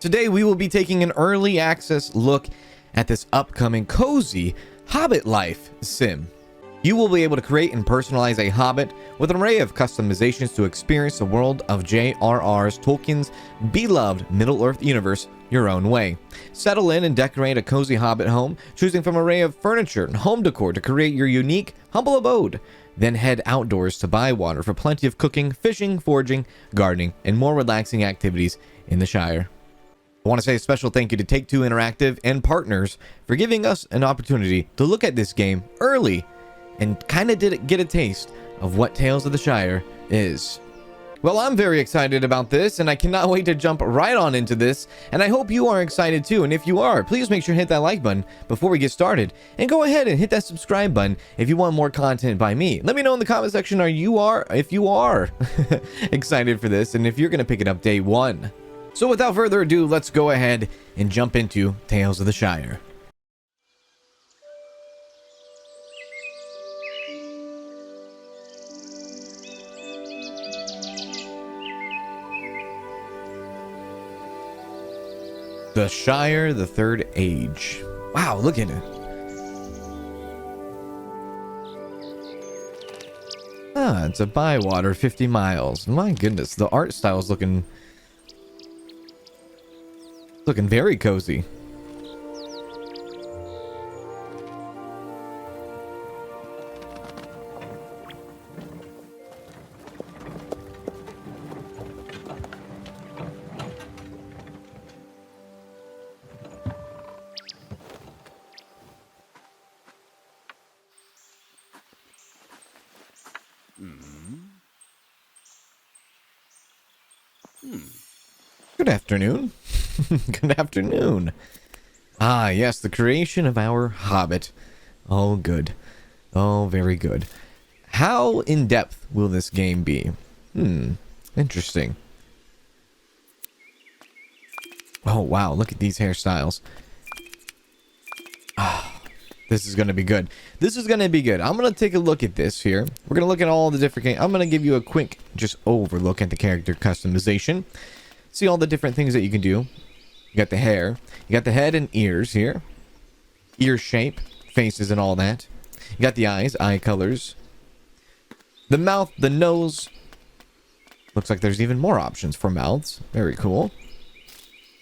Today we will be taking an early access look at this upcoming cozy Hobbit life sim. You will be able to create and personalize a Hobbit with an array of customizations to experience the world of J.R.R. Tolkien's beloved Middle-earth universe your own way. Settle in and decorate a cozy Hobbit home, choosing from an array of furniture and home decor to create your unique, humble abode. Then head outdoors to Bywater for plenty of cooking, fishing, foraging, gardening, and more relaxing activities in the Shire. I want to say a special thank you to Take-Two Interactive and partners for giving us an opportunity to look at this game early and kind of get a taste of what Tales of the Shire is. Well, I'm very excited about this, and I cannot wait to jump right on into this, and I hope you are excited too. And if you are, please make sure to hit that like button before we get started, and go ahead and hit that subscribe button if you want more content by me. Let me know in the comment section if you are excited for this, and if you're going to pick it up day one. So without further ado, let's go ahead and jump into Tales of the Shire. The Shire, the Third Age. Wow, look at it. Ah, it's a Bywater, 50 miles. My goodness, the art style is looking very cozy. Good afternoon. Good afternoon. Ah, yes, the creation of our Hobbit. Oh, good. Oh, very good. How in-depth will this game be? Interesting. Oh, wow, look at these hairstyles. Ah, this is going to be good. This is going to be good. I'm going to take a look at this here. We're going to look at all the different... I'm going to give you a quick just overlook at the character customization. See all the different things that you can do. You got the hair. You got the head and ears here. Ear shape, faces and all that. You got the eyes, eye colors. The mouth, the nose. Looks like there's even more options for mouths. Very cool.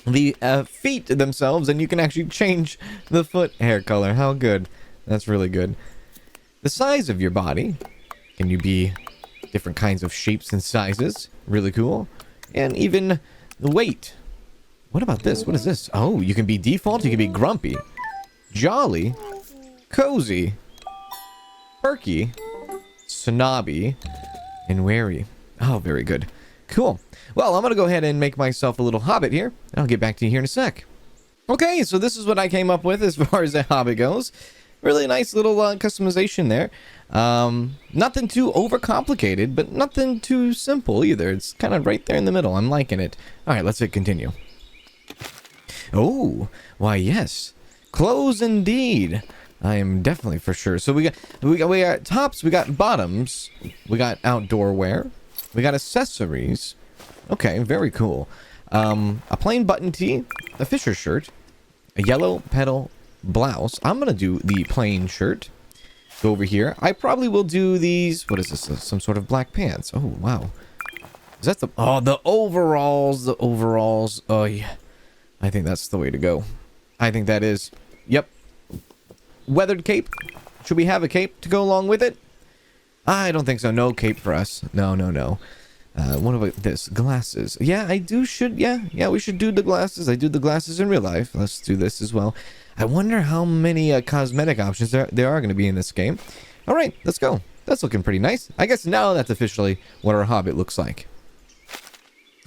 The feet themselves, and you can actually change the foot hair color. How good. That's really good. The size of your body. Can you be different kinds of shapes and sizes? Really cool. And even the weight. What about this? What is this? Oh, you can be default. You can be grumpy, jolly, cozy, perky, snobby, and wary. Oh, very good. Cool. Well, I'm going to go ahead and make myself a little hobbit here. I'll get back to you here in a sec. Okay, so this is what I came up with as far as a hobbit goes. Really nice little customization there. Nothing too overcomplicated, but nothing too simple either. It's kind of right there in the middle. I'm liking it. All right, let's hit continue. Oh, why yes. Clothes indeed. I am definitely for sure. So we got tops, we got bottoms, we got outdoor wear, we got accessories. Okay, very cool. A plain button tee, a fisher shirt, a yellow petal blouse. I'm gonna do the plain shirt. Go over here. I probably will do these. What is this? Some sort of black pants. Oh wow. Is that the overalls? The overalls. Oh yeah. I think that's the way to go. I think that is. Yep. Weathered cape. Should we have a cape to go along with it? I don't think so. No cape for us. No. What about this? Glasses. Yeah, Yeah, we should do the glasses. I do the glasses in real life. Let's do this as well. I wonder how many cosmetic options there are going to be in this game. All right, let's go. That's looking pretty nice. I guess now that's officially what our Hobbit looks like.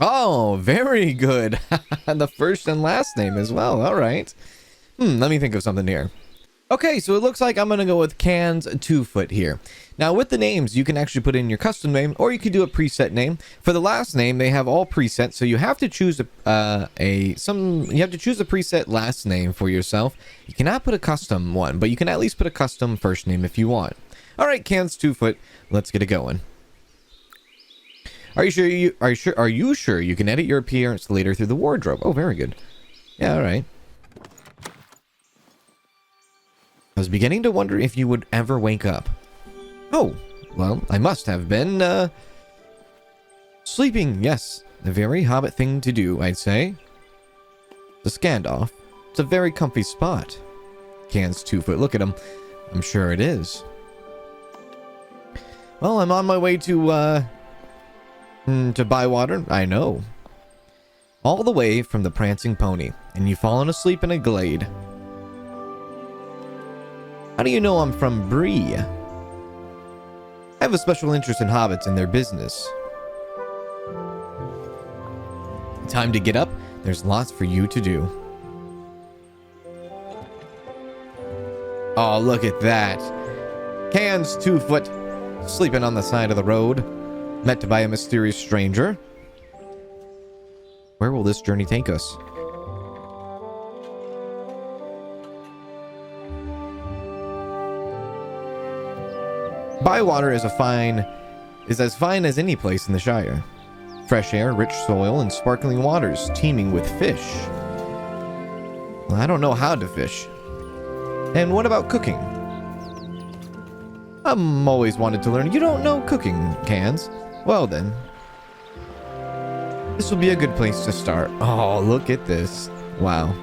Oh, very good. The first and last name as well. All right. Let me think of something here. Okay, so it looks like I'm going to go with Cans 2-foot here. Now, with the names, you can actually put in your custom name, or you could do a preset name. For the last name, they have all presets, so you have to choose a preset last name for yourself. You cannot put a custom one, but you can at least put a custom first name if you want. All right, Cans 2-foot, let's get it going. Are you sure you can edit your appearance later through the wardrobe? Oh, very good. Yeah, all right. I was beginning to wonder if you would ever wake up. Oh, well, I must have been, sleeping, yes. A very Hobbit thing to do, I'd say. The standoff. It's a very comfy spot. Can's 2 foot. Look at him. I'm sure it is. Well, I'm on my way to Bywater. I know. All the way from the Prancing Pony, and you've fallen asleep in a glade. How do you know I'm from Bree? I have a special interest in hobbits and their business. Time to get up. There's lots for you to do. Oh, look at that. Can's 2 foot, sleeping on the side of the road, met by a mysterious stranger. Where will this journey take us? Bywater is as fine as any place in the Shire. Fresh air, rich soil, and sparkling waters teeming with fish. Well, I don't know how to fish. And what about cooking? I'm always wanted to learn. You don't know cooking, Cans? Well then. This will be a good place to start. Oh, look at this. Wow.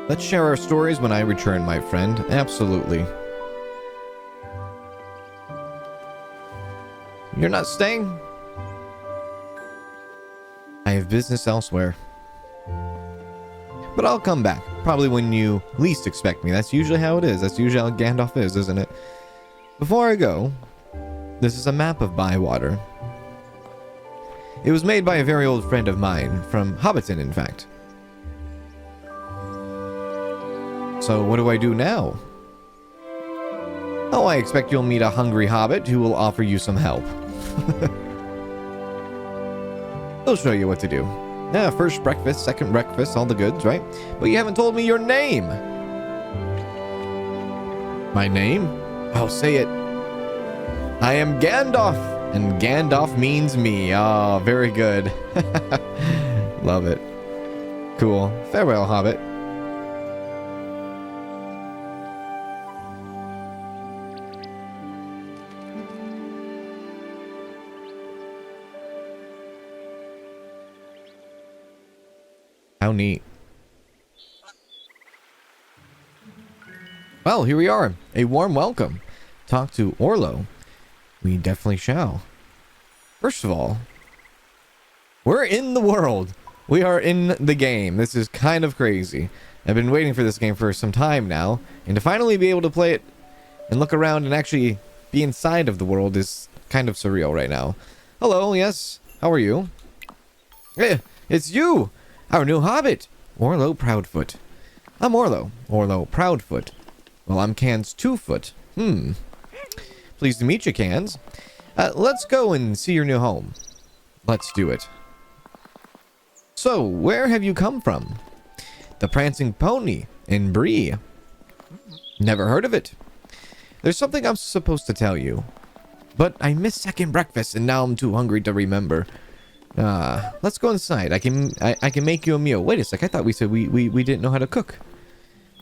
Let's share our stories when I return, my friend. Absolutely. You're not staying? I have business elsewhere. But I'll come back. Probably when you least expect me. That's usually how it is. That's usually how Gandalf is, isn't it? Before I go, this is a map of Bywater. It was made by a very old friend of mine, from Hobbiton, in fact. So what do I do now? Oh, I expect you'll meet a hungry hobbit who will offer you some help. He'll show you what to do. Yeah, first breakfast, second breakfast, all the goods, right? But you haven't told me your name. My name? Oh, say it. I am Gandalf, and Gandalf means me. Oh, very good. Love it. Cool. Farewell, Hobbit. How neat. Well, here we are. A warm welcome. Talk to Orlo. We definitely shall. First of all, we're in the world. We are in the game. This is kind of crazy. I've been waiting for this game for some time now, and to finally be able to play it and look around and actually be inside of the world is kind of surreal right now. Hello, yes. How are you? Hey, it's you! Our new Hobbit, Orlo Proudfoot. I'm Orlo Proudfoot. Well, I'm Can's 2 foot. Pleased to meet you, Cans. Let's go and see your new home. Let's do it. So, where have you come from? The Prancing Pony in Bree. Never heard of it. There's something I'm supposed to tell you, but I missed second breakfast and now I'm too hungry to remember. Let's go inside. I can make you a meal. Wait a sec. I thought we said we didn't know how to cook.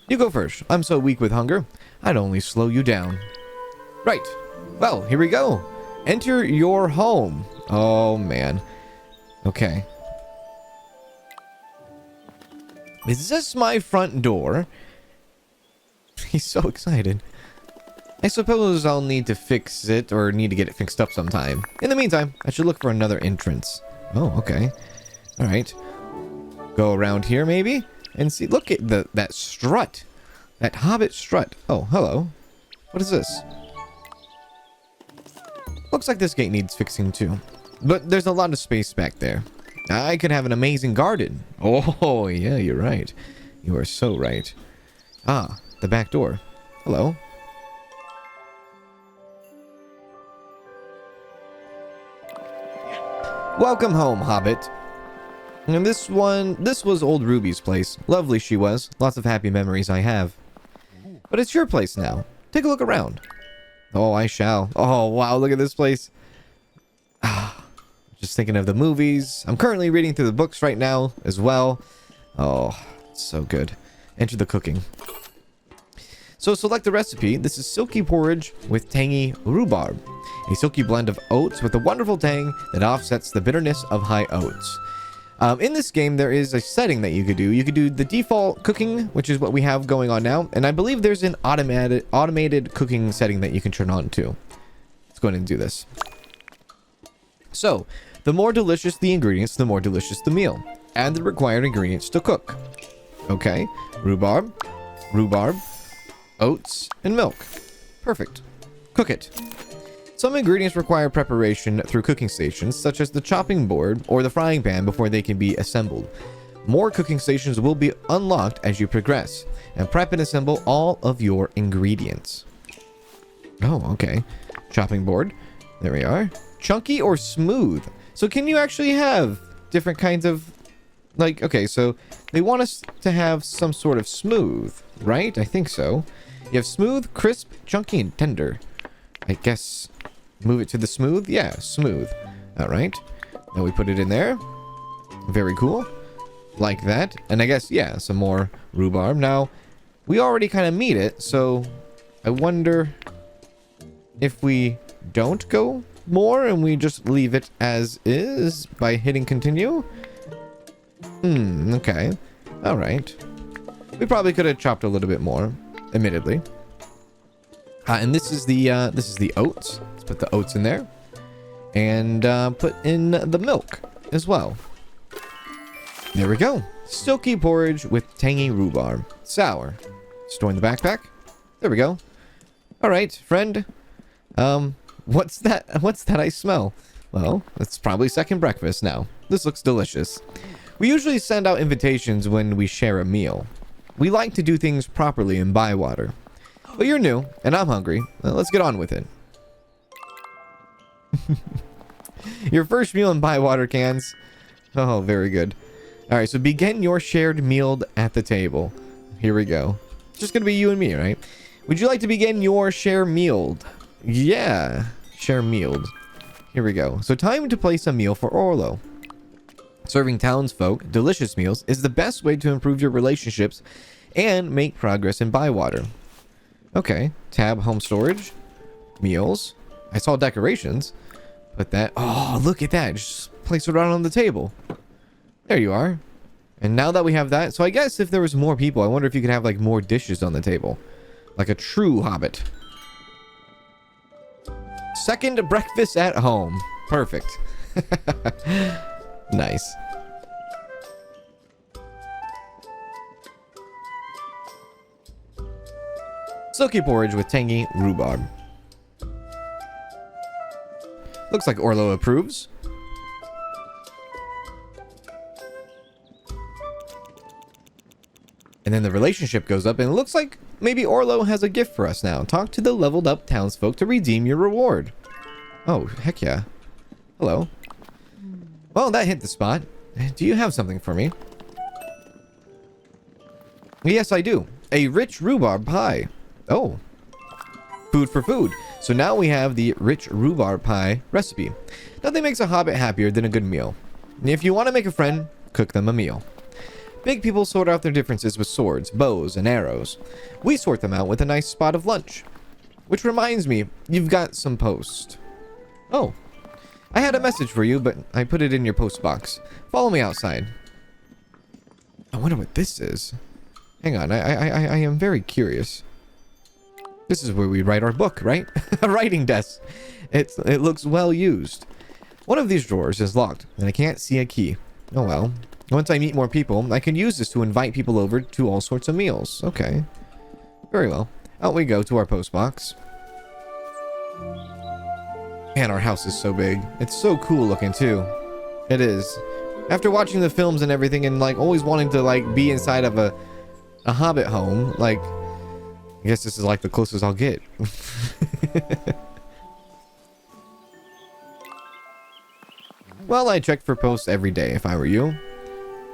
You go first. I'm so weak with hunger. I'd only slow you down. Right. Well, here we go. Enter your home. Oh, man. Okay. Is this my front door? He's so excited. I suppose I'll need to fix it or need to get it fixed up sometime. In the meantime, I should look for another entrance. Oh, okay. All right. Go around here, maybe? And see, look at that strut. That Hobbit strut. Oh, hello. What is this? Looks like this gate needs fixing too. But there's a lot of space back there. I could have an amazing garden. Oh, yeah, you're right. You are so right. Ah, the back door. Hello. Welcome home, Hobbit. And this was old Ruby's place. Lovely she was. Lots of happy memories I have. But it's your place now. Take a look around. Oh, I shall. Oh, wow, look at this place. Just thinking of the movies. I'm currently reading through the books right now as well. Oh, it's so good. Enter the cooking. So select the recipe. This is silky porridge with tangy rhubarb. A silky blend of oats with a wonderful tang that offsets the bitterness of high oats. In this game, there is a setting that you could do. You could do the default cooking, which is what we have going on now. And I believe there's an automated cooking setting that you can turn on too. Let's go ahead and do this. So, the more delicious the ingredients, the more delicious the meal. Add the required ingredients to cook. Okay, rhubarb, oats, and milk. Perfect. Cook it. Some ingredients require preparation through cooking stations, such as the chopping board or the frying pan before they can be assembled. More cooking stations will be unlocked as you progress, and prep and assemble all of your ingredients. Oh, okay. Chopping board. There we are. Chunky or smooth? So can you actually have different kinds of... Like, okay, so they want us to have some sort of smooth, right? I think so. You have smooth, crisp, chunky, and tender. I guess... Move it to the smooth? Yeah, smooth. Alright. Now we put it in there. Very cool. Like that. And I guess, yeah, some more rhubarb. Now, we already kind of meet it, so I wonder if we don't go more and we just leave it as is by hitting continue. Okay. Alright. We probably could have chopped a little bit more, admittedly. And this is the oats. Let's put the oats in there. And put in the milk as well. There we go. Silky porridge with tangy rhubarb. Sour. Store in the backpack. There we go. Alright, friend. What's that I smell? Well, it's probably second breakfast now. This looks delicious. We usually send out invitations when we share a meal. We like to do things properly in Bywater. But you're new, and I'm hungry. Well, let's get on with it. Your first meal in Bywater, Cans. Oh, very good. Alright, so begin your shared meal at the table. Here we go. It's just gonna be you and me, right? Would you like to begin your share meal? Yeah, share meal. Here we go. So time to place a meal for Orlo. Serving townsfolk delicious meals is the best way to improve your relationships and make progress in Bywater. Okay, tab home storage, meals. I saw decorations. Put that. Oh, look at that. Just place it right on the table. There you are. And now that we have that, so I guess if there was more people, I wonder if you could have like more dishes on the table. Like a true Hobbit. Second breakfast at home. Perfect. Nice. Silky porridge with tangy rhubarb. Looks like Orlo approves. And then the relationship goes up, and it looks like maybe Orlo has a gift for us now. Talk to the leveled up townsfolk to redeem your reward. Oh, heck yeah. Hello. Well, that hit the spot. Do you have something for me? Yes, I do. A rich rhubarb pie. Oh. Food for food. So now we have the rich rhubarb pie recipe. Nothing makes a hobbit happier than a good meal. If you want to make a friend, cook them a meal. Big people sort out their differences with swords, bows, and arrows. We sort them out with a nice spot of lunch. Which reminds me, you've got some post. Oh. I had a message for you, but I put it in your post box. Follow me outside. I wonder what this is. Hang on, I am very curious. This is where we write our book, right? A writing desk. It looks well used. One of these drawers is locked, and I can't see a key. Oh well. Once I meet more people, I can use this to invite people over to all sorts of meals. Okay. Very well. Out we go to our post box. Man, our house is so big. It's so cool looking too. It is. After watching the films and everything and like always wanting to like be inside of a Hobbit home, like I guess this is like the closest I'll get. Well, I check for posts every day if I were you.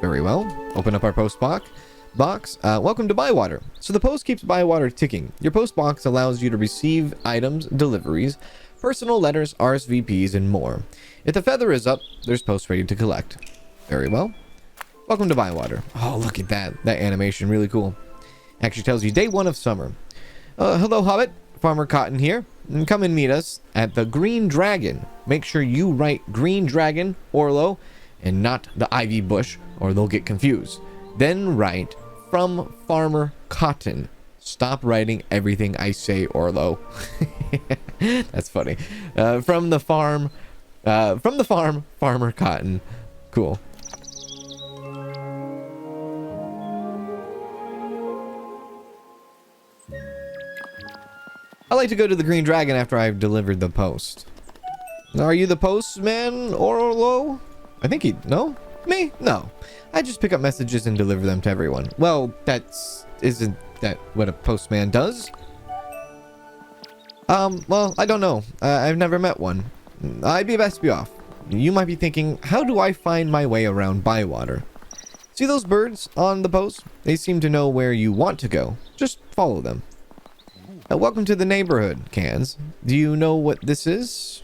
Very well. Open up our post box. Welcome to Bywater. So the post keeps Bywater ticking. Your post box allows you to receive items, deliveries, personal letters, RSVPs, and more. If the feather is up, there's posts ready to collect. Very well. Welcome to Bywater. Oh, look at that. That animation, really cool. Actually tells you day 1 of summer. Hello, Hobbit. Farmer Cotton here. And come and meet us at the Green Dragon. Make sure you write Green Dragon, Orlo, and not the Ivy Bush, or they'll get confused. Then write from Farmer Cotton. Stop writing everything I say, Orlo. That's funny. From the farm, Farmer Cotton. Cool. I like to go to the Green Dragon after I've delivered the post. Are you the postman, Orlo? I think no? Me? No. I just pick up messages and deliver them to everyone. Well, isn't that what a postman does? Well, I don't know. I've never met one. I'd be best to be off. You might be thinking, how do I find my way around Bywater? See those birds on the post? They seem to know where you want to go. Just follow them. Welcome to the neighborhood, Kanz. Do you know what this is?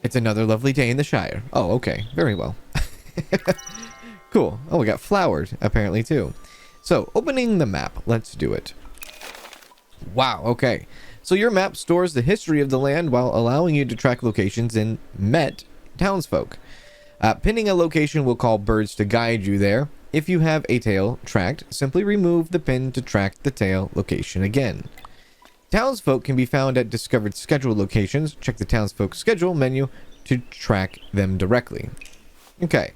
It's another lovely day in the Shire. Oh, okay. Very well. Cool. Oh, we got flowered, apparently, too. So, opening the map. Let's do it. Wow, okay. So your map stores the history of the land while allowing you to track locations and met townsfolk. Pinning a location will call birds to guide you there. If you have a tail tracked, simply remove the pin to track the tail location again. Townsfolk can be found at discovered scheduled locations. Check the townsfolk schedule menu to track them directly. Okay,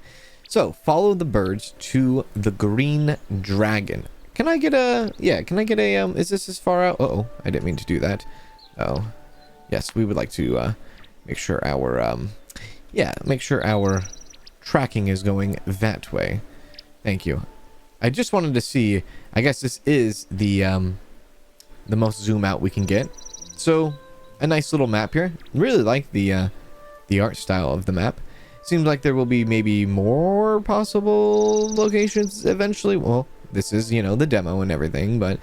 so follow the birds to the Green Dragon. Can I get a, is this as far out? Uh-oh, I didn't mean to do that. Oh, yes, we would like to make sure our, make sure our tracking is going that way. Thank you. I just wanted to see, I guess this is the most zoom out we can get. So, a nice little map here. Really like the art style of the map. Seems like there will be maybe more possible locations eventually. Well, this is, the demo and everything, but,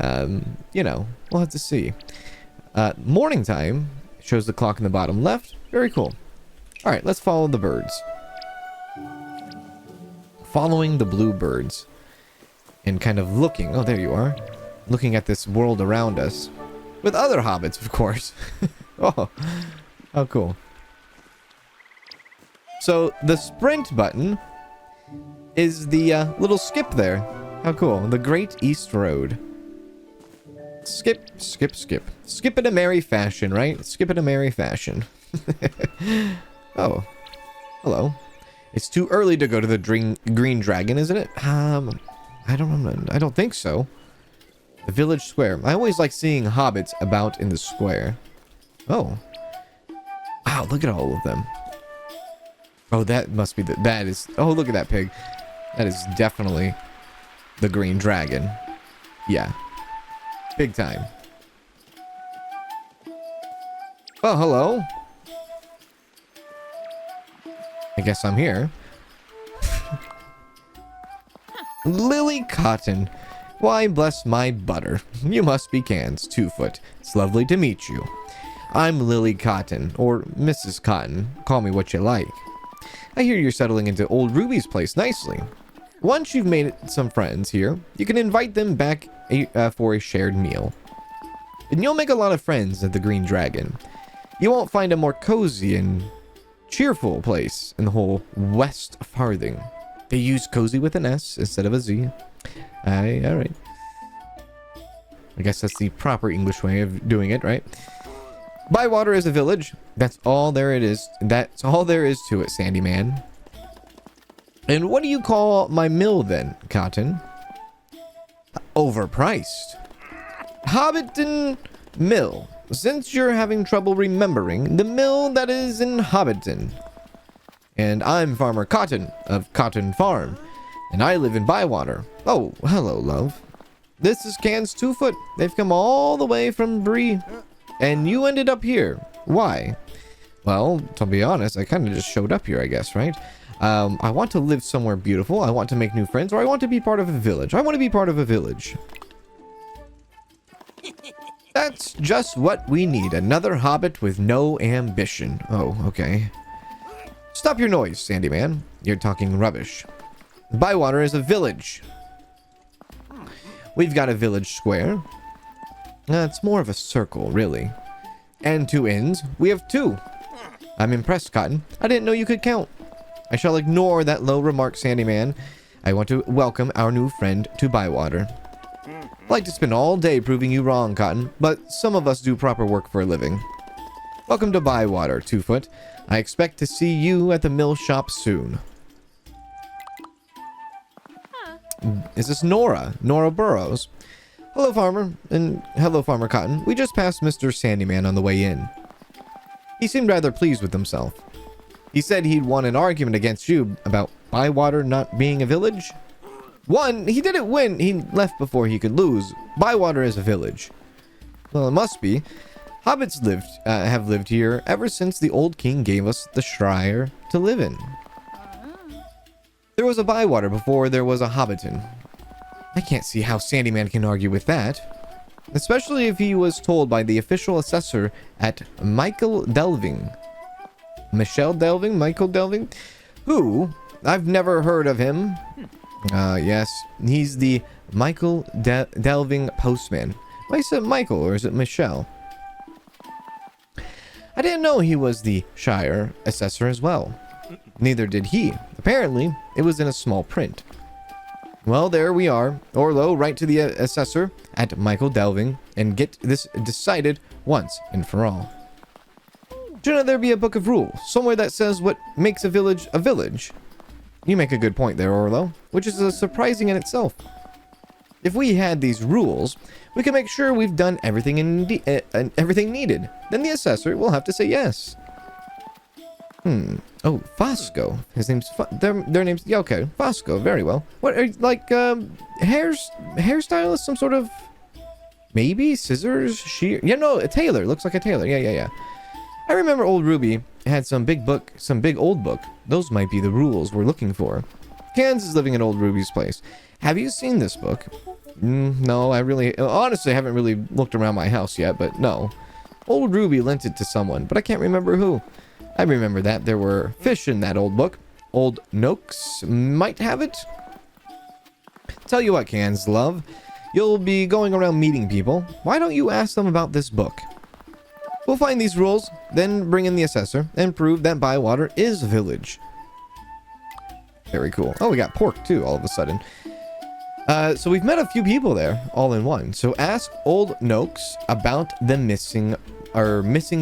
we'll have to see. Morning time shows the clock in the bottom left. Very cool. All right, let's follow the birds. Following the blue birds and kind of looking, oh, there you are, looking at this world around us with other hobbits, of course. Oh, how cool. So the sprint button is the little skip there. How cool. The Great East Road. Skip, skip, skip. Skip in a merry fashion, right? Skip in a merry fashion. Oh, hello. It's too early to go to the Green Dragon, isn't it? I don't think so. The village square. I always like seeing hobbits about in the square. Oh. Wow, look at all of them. Oh, that must be oh, look at that pig. That is definitely the Green Dragon. Yeah. Big time. Oh, hello. I guess I'm here. Lily Cotton. Why, bless my butter. You must be Kanz, 2-foot. It's lovely to meet you. I'm Lily Cotton, or Mrs. Cotton. Call me what you like. I hear you're settling into old Ruby's place nicely. Once you've made some friends here, you can invite them back for a shared meal. And you'll make a lot of friends at the Green Dragon. You won't find a more cozy and cheerful place in the whole West Farthing. They use cozy with an S instead of a Z. Alright. I guess that's the proper English way of doing it, right? Bywater is a village. That's all there it is. That's all there is to it, Sandy Man. And what do you call my mill then, Cotton? Overpriced. Hobbiton Mill. Since you're having trouble remembering, the mill that is in Hobbiton. And I'm Farmer Cotton of Cotton Farm, and I live in Bywater. Oh, hello, love. This is Kanz 2-foot. They've come all the way from Bree, and you ended up here. Why? Well, to be honest, I kind of just showed up here, I guess, right? I want to live somewhere beautiful. I want to make new friends, or I want to be part of a village. I want to be part of a village. That's just what we need. Another hobbit with no ambition. Oh, okay. Stop your noise, Sandy Man. You're talking rubbish. Bywater is a village. We've got a village square. It's more of a circle, really. And 2 ends. We have 2. I'm impressed, Cotton. I didn't know you could count. I shall ignore that low remark, Sandy Man. I want to welcome our new friend to Bywater. I'd like to spend all day proving you wrong, Cotton, but some of us do proper work for a living. Welcome to Bywater, 2-foot. I expect to see you at the mill shop soon. Is this Nora? Nora Burrows. Hello, Farmer. And hello, Farmer Cotton. We just passed Mr. Sandyman on the way in. He seemed rather pleased with himself. He said he'd won an argument against you about Bywater not being a village. One, he didn't win. He left before he could lose. Bywater is a village. Well, it must be. Hobbits have lived here ever since the old king gave us the Shire to live in. There was a Bywater before there was a Hobbiton. I can't see how Sandyman can argue with that. Especially if he was told by the official assessor at Michael Delving. Michelle Delving? Michael Delving? Who? I've never heard of him. Yes. He's the Michael Delving postman. Why is it Michael or is it Michelle? I didn't know he was the Shire assessor as well. Neither did he. Apparently, it was in a small print. Well, there we are. Orlo, write to the assessor at Michael Delving and get this decided once and for all. Shouldn't there be a book of rules, somewhere that says what makes a village a village? You make a good point there, Orlo, which is surprising in itself. If we had these rules, we can make sure we've done everything everything needed. Then the assessor will have to say yes. Oh, Fosco. His name's their name's yeah, okay. Fosco, very well. What are like hairstylist? Some sort of maybe scissors? Shear? Yeah, no, a tailor. Looks like a tailor. Yeah. I remember old Ruby had some big old book. Those might be the rules we're looking for. Cans is living at old Ruby's place. Have you seen this book? No, I honestly haven't really looked around my house yet, but no. Old Ruby lent it to someone, but I can't remember who. I remember that there were fish in that old book. Old Noakes might have it. Tell you what, Cans, love. You'll be going around meeting people. Why don't you ask them about this book? We'll find these rules, then bring in the assessor, and prove that Bywater is a village. Very cool. Oh, we got pork, too, all of a sudden. So we've met a few people there, all in one. So ask old Noakes about the missing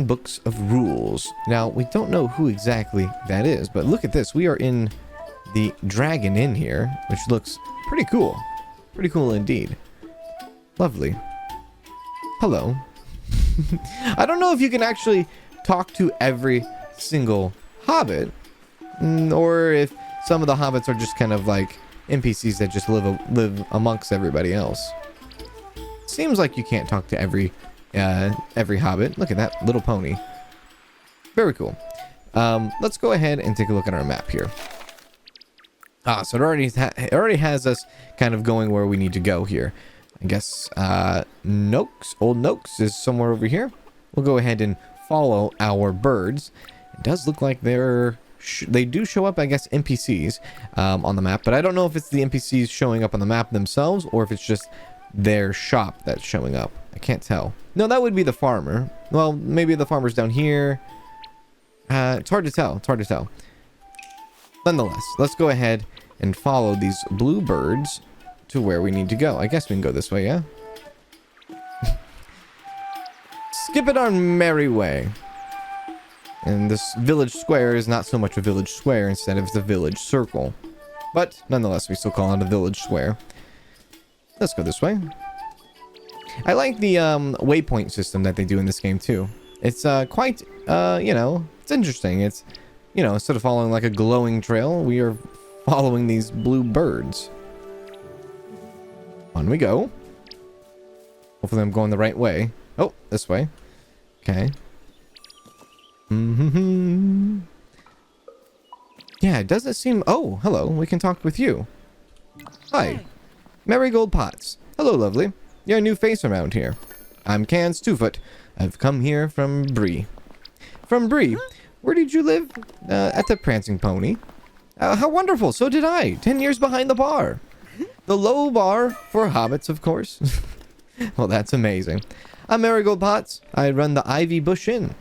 books of rules. Now, we don't know who exactly that is, but look at this. We are in the Dragon Inn here, which looks pretty cool. Pretty cool indeed. Lovely. Hello. I don't know if you can actually talk to every single Hobbit, or if some of the Hobbits are just kind of like NPCs that just live amongst everybody else. Seems like you can't talk to every Hobbit. Look at that little pony. Very cool. Let's go ahead and take a look at our map here. So it already has us kind of going where we need to go here. I guess old Noakes is somewhere over here. We'll go ahead and follow our birds. It does look like they do show up, I guess, NPCs on the map, but I don't know if it's the NPCs showing up on the map themselves or if it's just their shop that's showing up. I can't tell. No, that would be the farmer. Well, maybe the farmer's down here. It's hard to tell. Nonetheless, let's go ahead and follow these blue birds to where we need to go. I guess we can go this way, yeah? Skip it our merry way. And this village square is not so much a village square, instead of the village circle. But nonetheless, we still call it a village square. Let's go this way. I like the waypoint system that they do in this game too. It's quite, it's interesting. It's, instead of following like a glowing trail, we are following these blue birds. On we go. Hopefully I'm going the right way. Oh, this way. Okay. Yeah, it doesn't seem... Oh, hello. We can talk with you. Hi. Marigold Potts. Hello, lovely. You're a new face around here. I'm Cans 2-Foot. I've come here from Bree. From Bree? Where did you live? At the Prancing Pony. How wonderful. So did I. 10 years behind the bar. The low bar for hobbits, of course. Well, that's amazing. I'm Marigold Potts. I run the Ivy Bush Inn.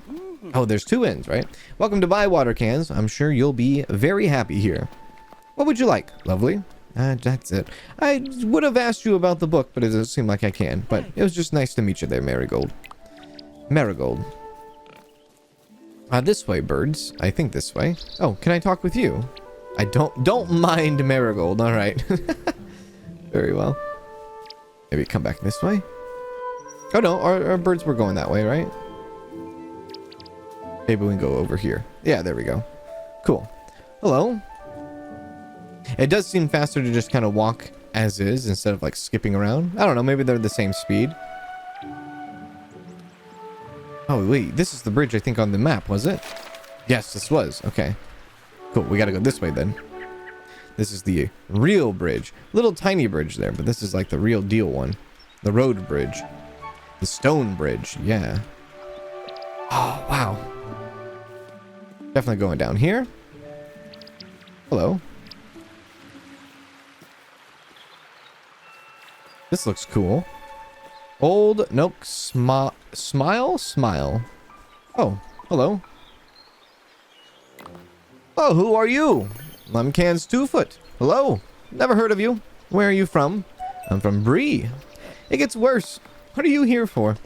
Oh, there's 2 inns, right? Welcome to Bywater, Cans. I'm sure you'll be very happy here. What would you like, lovely? That's it. I would have asked you about the book, but it doesn't seem like I can. But it was just nice to meet you there, Marigold. Marigold. This way, birds. I think this way. Oh, can I talk with you? I don't mind Marigold. All right. Very well. Maybe come back this way. Oh no, our birds were going that way, right? Maybe we can go over here. Yeah, there we go. Cool. Hello. It does seem faster to just kind of walk as is instead of like skipping around. I don't know, maybe they're the same speed. Oh wait, this is the bridge I think on the map, was it? Yes, this was. Okay. Cool, we gotta go this way then. This is the real bridge. Little tiny bridge there, but this is like the real deal one. The road bridge. The stone bridge, yeah. Oh, wow. Definitely going down here. Hello. This looks cool. Old Nook Smile? Oh, hello. Oh, who are you? I'm Cans 2-Foot. Hello. Never heard of you. Where are you from? I'm from Bree. It gets worse. What are you here for?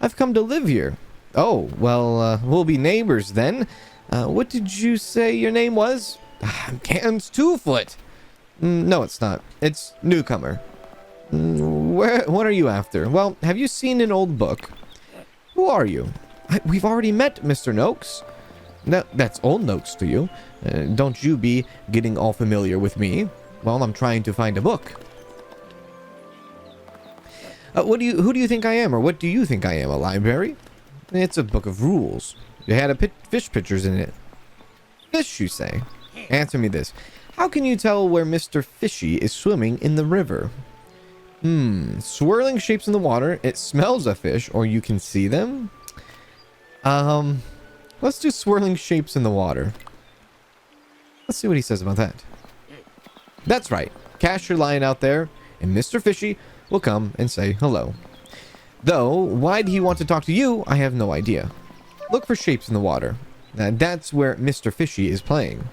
I've come to live here. Oh, well, we'll be neighbors then. What did you say your name was? I'm Cans 2-Foot. No, it's not. It's newcomer. What are you after? Well, have you seen an old book? Who are you? We've already met, Mr. Noakes. No, that's old Noakes to you. Don't you be getting all familiar with me. Well, I'm trying to find a book. Who do you think I am, or what do you think I am? A library? It's a book of rules. It had fish pictures in it. Fish, you say? Answer me this. How can you tell where Mr. Fishy is swimming in the river? Swirling shapes in the water. It smells a fish, or you can see them. Let's do swirling shapes in the water. Let's see what he says about that. That's right. Cast your line out there, and Mr. Fishy will come and say hello. Though, why do he want to talk to you? I have no idea. Look for shapes in the water. That's where Mr. Fishy is playing.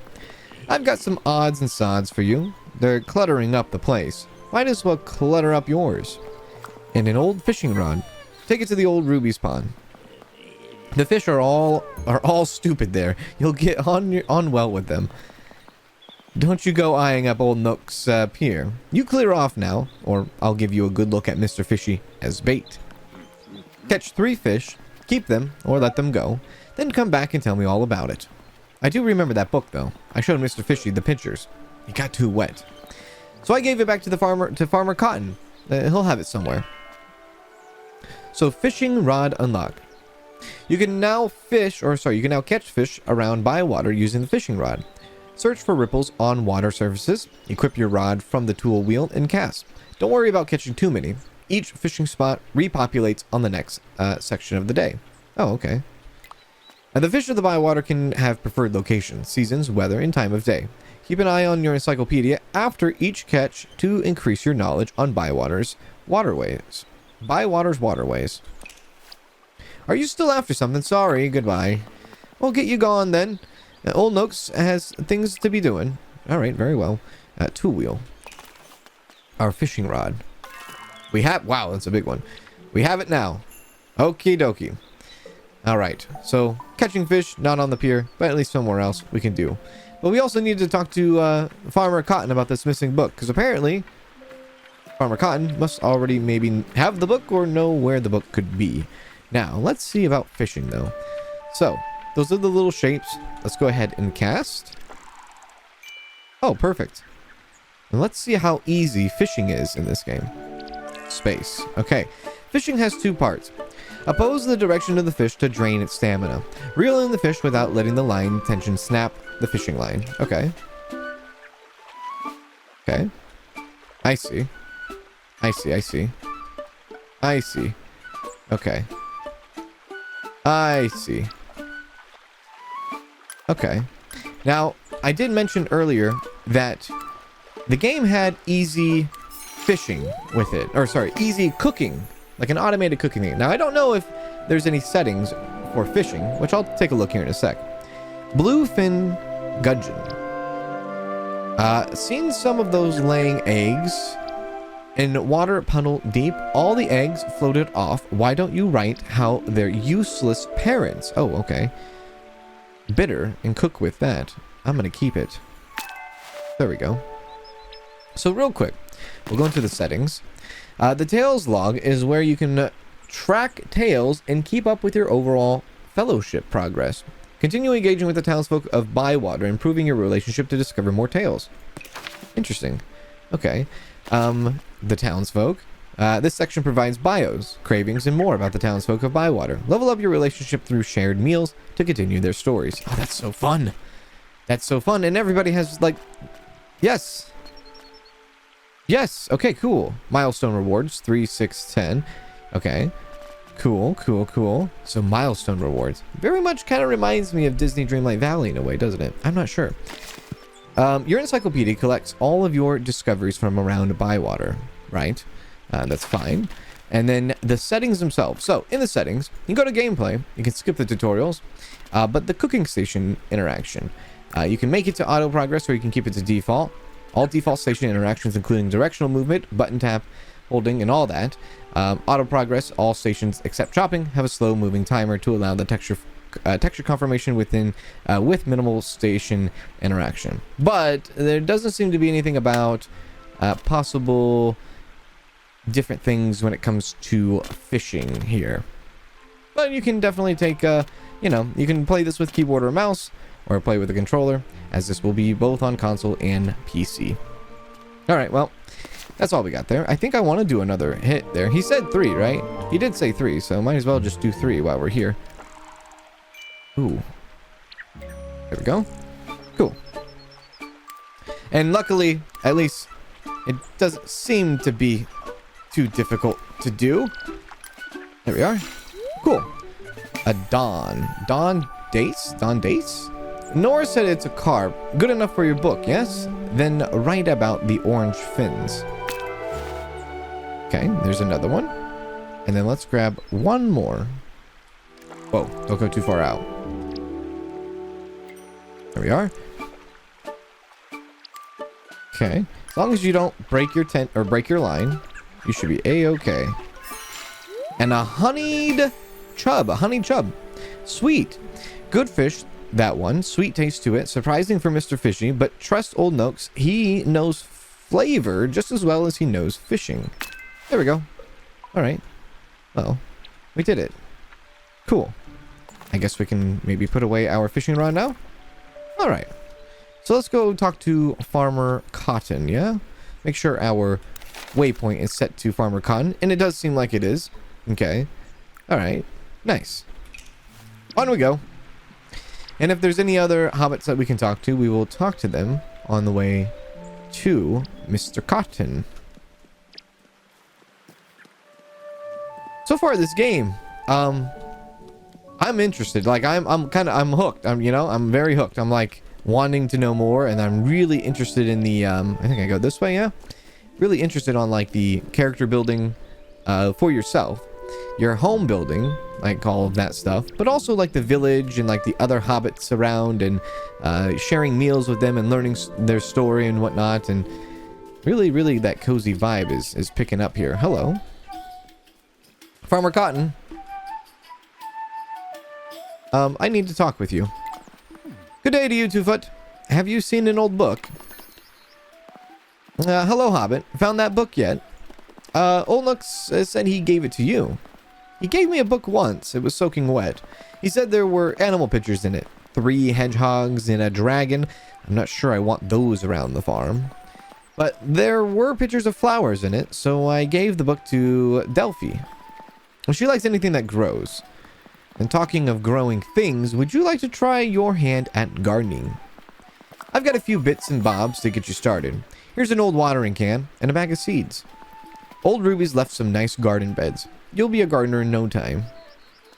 I've got some odds and sods for you. They're cluttering up the place. Might as well clutter up yours. And an old fishing rod. Take it to the old Ruby's pond. The fish are all stupid there. You'll get on well with them. Don't you go eyeing up old Nook's pier. You clear off now, or I'll give you a good look at Mr. Fishy as bait. Catch 3 fish, keep them, or let them go, then come back and tell me all about it. I do remember that book, though. I showed Mr. Fishy the pictures. He got too wet. So I gave it back to the Farmer Cotton. He'll have it somewhere. So fishing rod unlocked. You can now catch fish around Bywater using the fishing rod. Search for ripples on water surfaces. Equip your rod from the tool wheel and cast. Don't worry about catching too many. Each fishing spot repopulates on the next section of the day. Oh, okay. And the fish of the Bywater can have preferred locations, seasons, weather, and time of day. Keep an eye on your encyclopedia after each catch to increase your knowledge on Bywater's waterways. Bywater's waterways. Are you still after something? Sorry, goodbye. We'll get you gone then. Old Noakes has things to be doing. Alright, very well. Tool wheel. Our fishing rod. We have... Wow, that's a big one. We have it now. Okie dokie. Alright, so catching fish, not on the pier, but at least somewhere else we can do. But we also need to talk to Farmer Cotton about this missing book, because apparently Farmer Cotton must already maybe have the book or know where the book could be. Now, let's see about fishing, though. So, those are the little shapes. Let's go ahead and cast. Oh, perfect. And let's see how easy fishing is in this game. Space. Okay. Fishing has 2 parts. Oppose the direction of the fish to drain its stamina. Reel in the fish without letting the line tension snap the fishing line. Okay. Okay. I see. I see, I see. I see. Okay. I see. Okay. Now, I did mention earlier that the game had easy fishing with it. Or, sorry, easy cooking. Like an automated cooking thing. Now, I don't know if there's any settings for fishing, which I'll take a look here in a sec. Bluefin gudgeon. Seen some of those laying eggs in water puddle deep. All the eggs floated off. Why don't you write how they're useless parents? Oh, okay. Bitter and cook with that. I'm gonna keep it. There we go. So real quick, we'll go into the settings. The Tales log is where you can track tales and keep up with your overall fellowship progress. Continue engaging with the townsfolk of Bywater, improving your relationship to discover more tales. Interesting. Okay. The townsfolk. This section provides bios, cravings, and more about the townsfolk of Bywater. Level up your relationship through shared meals to continue their stories. Oh, that's so fun. That's so fun. And everybody has, like... Yes. Yes. Okay, cool. Milestone rewards. 3, 6, 10. Okay. Cool, cool, cool. So milestone rewards. Very much kind of reminds me of Disney Dreamlight Valley in a way, doesn't it? I'm not sure. Your encyclopedia collects all of your discoveries from around Bywater, right? That's fine. And then the settings themselves. So in the settings, you go to gameplay. You can skip the tutorials. But the cooking station interaction. You can make it to auto progress or you can keep it to default. All default station interactions, including directional movement, button tap, holding, and all that. Auto progress, all stations except chopping have a slow moving timer to allow the texture confirmation within with minimal station interaction. But there doesn't seem to be anything about possible different things when it comes to fishing here. But you can definitely take, you know, you can play this with keyboard or mouse, or play with a controller, as this will be both on console and PC. Alright, well, that's all we got there. I think I want to do another hit there. He said 3, right? He did say 3, so might as well just do 3 while we're here. Ooh. There we go. Cool. And luckily, at least, it doesn't seem to be too difficult to do. There we are. Cool. A Dawn. Dawn Dates? Dawn Dates? Nora said it's a carp. Good enough for your book, yes? Then write about the orange fins. Okay, there's another one. And then let's grab one more. Whoa, don't go too far out. There we are. Okay. As long as you don't break your tent or break your line, you should be a-okay. And a honeyed chub. A honeyed chub. Sweet. Good fish. That one. Sweet taste to it. Surprising for Mr. Fishy, but trust Old Noakes. He knows flavor just as well as he knows fishing. There we go. Alright. Well, we did it. Cool. I guess we can maybe put away our fishing rod now? Alright. So let's go talk to Farmer Cotton, yeah? Make sure our waypoint is set to Farmer Cotton, and it does seem like it is. Okay. Alright. Nice. On we go. And if there's any other hobbits that we can talk to, we will talk to them on the way to Mr. Cotton. So far this game, I'm interested. Like I'm hooked. I'm very hooked. I'm like wanting to know more, and I'm really interested in the I think I go this way, yeah. Really interested on like the character building for yourself, your home building, like all of that stuff, but also like the village and like the other hobbits around, and sharing meals with them and learning their story and whatnot, and really that cozy vibe is picking up here. Hello, Farmer Cotton. I need to talk with you. Good day to you, Two-Foot. Have you seen an old book? Hello, Hobbit. Found that book yet? Old Nooks said he gave it to you. He gave me a book once. It was soaking wet. He said there were animal pictures in it. 3 hedgehogs and a dragon. I'm not sure I want those around the farm. But there were pictures of flowers in it, so I gave the book to Delphi. She likes anything that grows. And talking of growing things, would you like to try your hand at gardening? I've got a few bits and bobs to get you started. Here's an old watering can and a bag of seeds. Old Ruby's left some nice garden beds. You'll be a gardener in no time.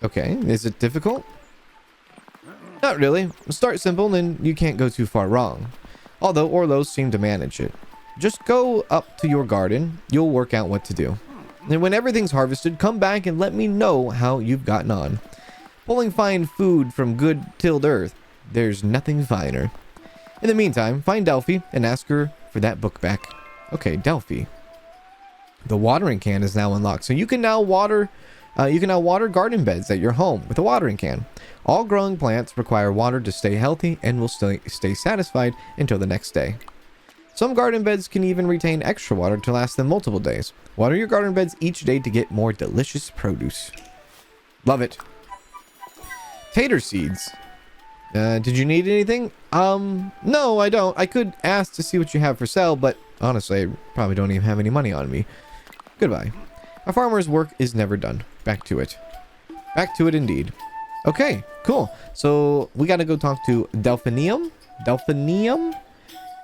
Okay, is it difficult? Not really. Start simple and you can't go too far wrong. Although Orlos seem to manage it. Just go up to your garden. You'll work out what to do. And when everything's harvested, come back and let me know how you've gotten on. Pulling fine food from good tilled earth, there's nothing finer. In the meantime, find Delphi and ask her for that book back. Okay, Delphi. The watering can is now unlocked, so you can now water garden beds at your home with a watering can. All growing plants require water to stay healthy and will stay satisfied until the next day. Some garden beds can even retain extra water to last them multiple days. Water your garden beds each day to get more delicious produce. Love it. Tater seeds. Did you need anything? No, I don't. I could ask to see what you have for sale, but honestly, I probably don't even have any money on me. Goodbye. A farmer's work is never done. Back to it. Back to it indeed. Okay, cool. So we got to go talk to Delphinium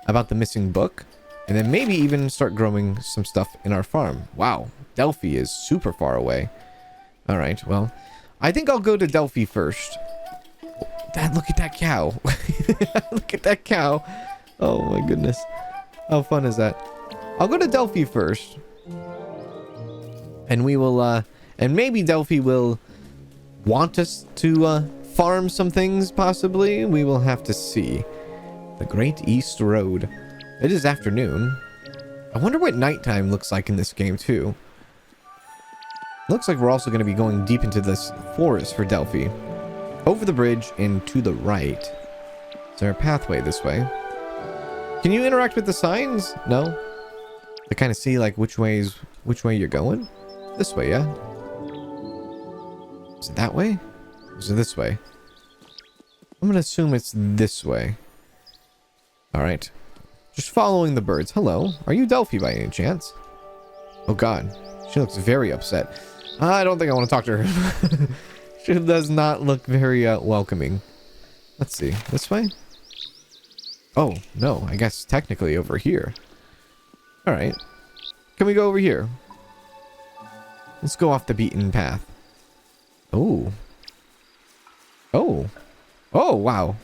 about the missing book, and then maybe even start growing some stuff in our farm. Wow, Delphi is super far away. All right, well, I think I'll go to Delphi first. Look at that cow. Look at that cow. Oh my goodness. How fun is that? I'll go to Delphi first. And we will, and maybe Delphi will want us to farm some things, possibly. We will have to see. The Great East Road. It is afternoon. I wonder what nighttime looks like in this game, too. Looks like we're also going to be going deep into this forest for Delphi. Over the bridge and to the right. Is there a pathway this way? Can you interact with the signs? No? To kind of see, like, which way you're going? This way, yeah? Is it that way? Or is it this way? I'm going to assume it's this way. Alright. Just following the birds. Hello. Are you Delphi by any chance? Oh god. She looks very upset. I don't think I want to talk to her. She does not look very welcoming. Let's see. This way? Oh, no. I guess technically over here. Alright. Can we go over here? Let's go off the beaten path. Oh. Oh. Oh, wow.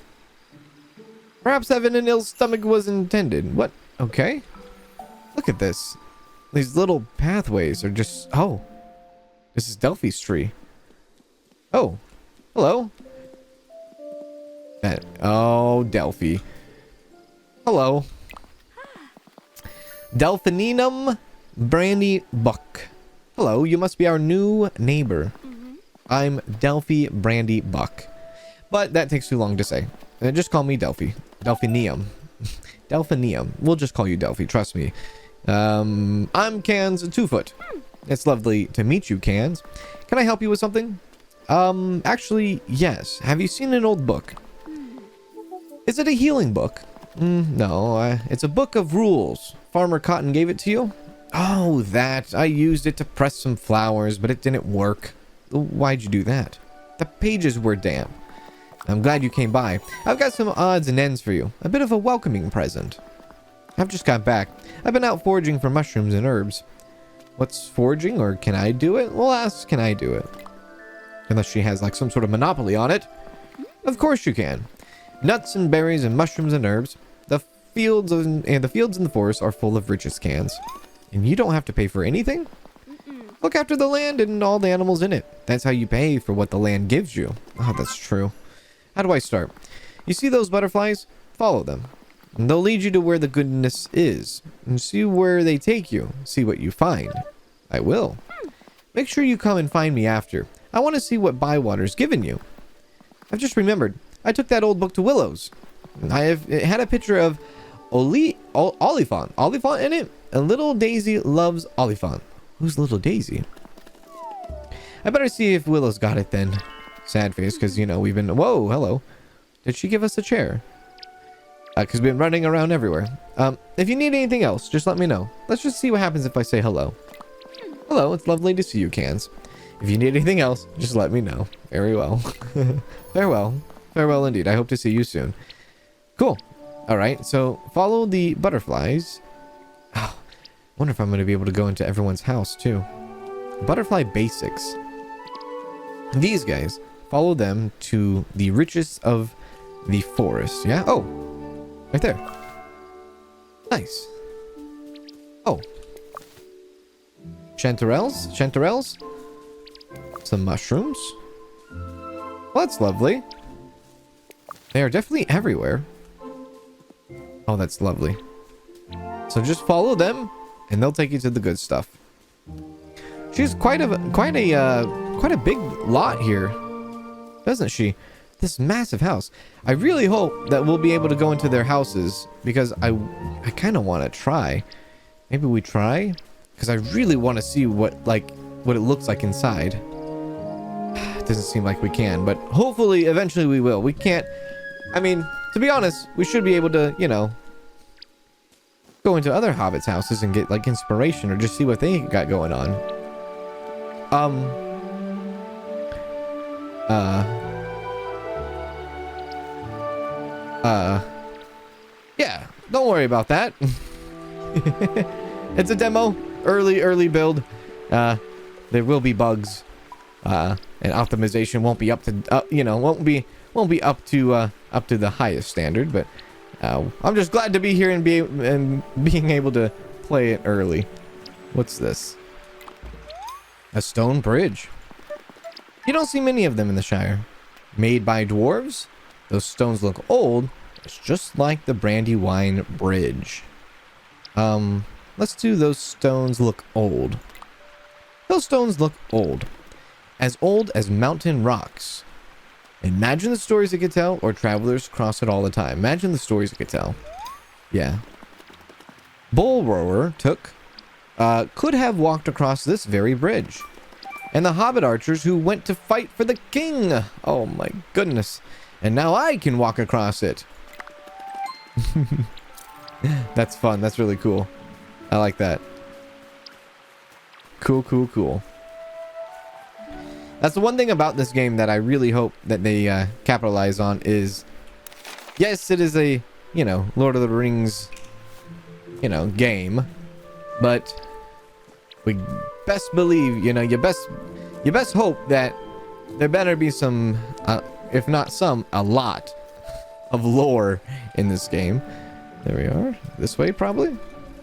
Perhaps having an ill stomach was intended. What? Okay. Look at this. These little pathways are just... Oh. This is Delphi's tree. Oh. Hello. Oh, Delphi. Hello. Delphininum Brandy Buck. Hello, you must be our new neighbor. I'm Delphi Brandy Buck. But that takes too long to say. Just call me Delphi. Delphinium. Delphinium. We'll just call you Delphi, trust me. I'm Cans 2-foot. It's lovely to meet you, Cans. Can I help you with something? Actually, yes. Have you seen an old book? Is it a healing book? No, it's a book of rules. Farmer Cotton gave it to you? Oh, that. I used it to press some flowers, but it didn't work. Why'd you do that? The pages were damp. I'm glad you came by. I've got some odds and ends for you. A bit of a welcoming present. I've just got back. I've been out foraging for mushrooms and herbs. What's foraging, or can I do it? We'll ask, can I do it? Unless she has like some sort of monopoly on it. Of course you can. Nuts and berries and mushrooms and herbs. The fields and the forest are full of richest Cans. And you don't have to pay for anything? Look after the land and all the animals in it. That's how you pay for what the land gives you. Oh, that's true. How do I start? You see those butterflies? Follow them. And they'll lead you to where the goodness is. And see where they take you. See what you find. I will. Make sure you come and find me after. I want to see what Bywater's given you. I've just remembered. I took that old book to Willow's. It had a picture of Oliphant. Oliphant in it? And little Daisy loves Oliphant. Who's little Daisy? I better see if Willow's got it then. Sad face, because, you know, we've been... Whoa, hello. Did she give us a chair? Because we've been running around everywhere. If you need anything else, just let me know. Let's just see what happens if I say hello. Hello, it's lovely to see you, Cans. If you need anything else, just let me know. Very well. Farewell. Farewell indeed. I hope to see you soon. Cool. All right. So follow the butterflies. Oh, wonder if I'm going to be able to go into everyone's house too. Butterfly basics. These guys, follow them to the richest of the forest. Yeah. Oh, right there. Nice. Oh. Chanterelles? Chanterelles? Some mushrooms. Well, that's lovely. They are definitely everywhere. Oh, that's lovely. So just follow them, and they'll take you to the good stuff. She's quite a big lot here, doesn't she? This massive house. I really hope that we'll be able to go into their houses because I kind of want to try. Maybe we try, because I really want to see what it looks like inside. It doesn't seem like we can, but hopefully eventually we will. We can't. I mean, to be honest, we should be able to, you know, go into other hobbits' houses and get like inspiration or just see what they got going on. Yeah, don't worry about that. It's a demo, early build. There will be bugs, and optimization won't be up to, won't be up to the highest standard. But I'm just glad to be here and being able to play it early. What's this? A stone bridge. You don't see many of them in the Shire. Made by dwarves? Those stones look old. It's just like the Brandywine Bridge. Let's do those stones look old. Those stones look old. As old as mountain rocks. Imagine the stories it could tell, or travelers cross it all the time. Imagine the stories it could tell. Yeah. Bull Rower could have walked across this very bridge. And the Hobbit archers who went to fight for the king. Oh my goodness. And now I can walk across it. That's fun. That's really cool. I like that. Cool. That's the one thing about this game that I really hope that they capitalize on is, yes, it is a, Lord of the Rings, game, but we best believe, you best hope that there better be some, if not some, a lot of lore in this game. There we are. This way, probably.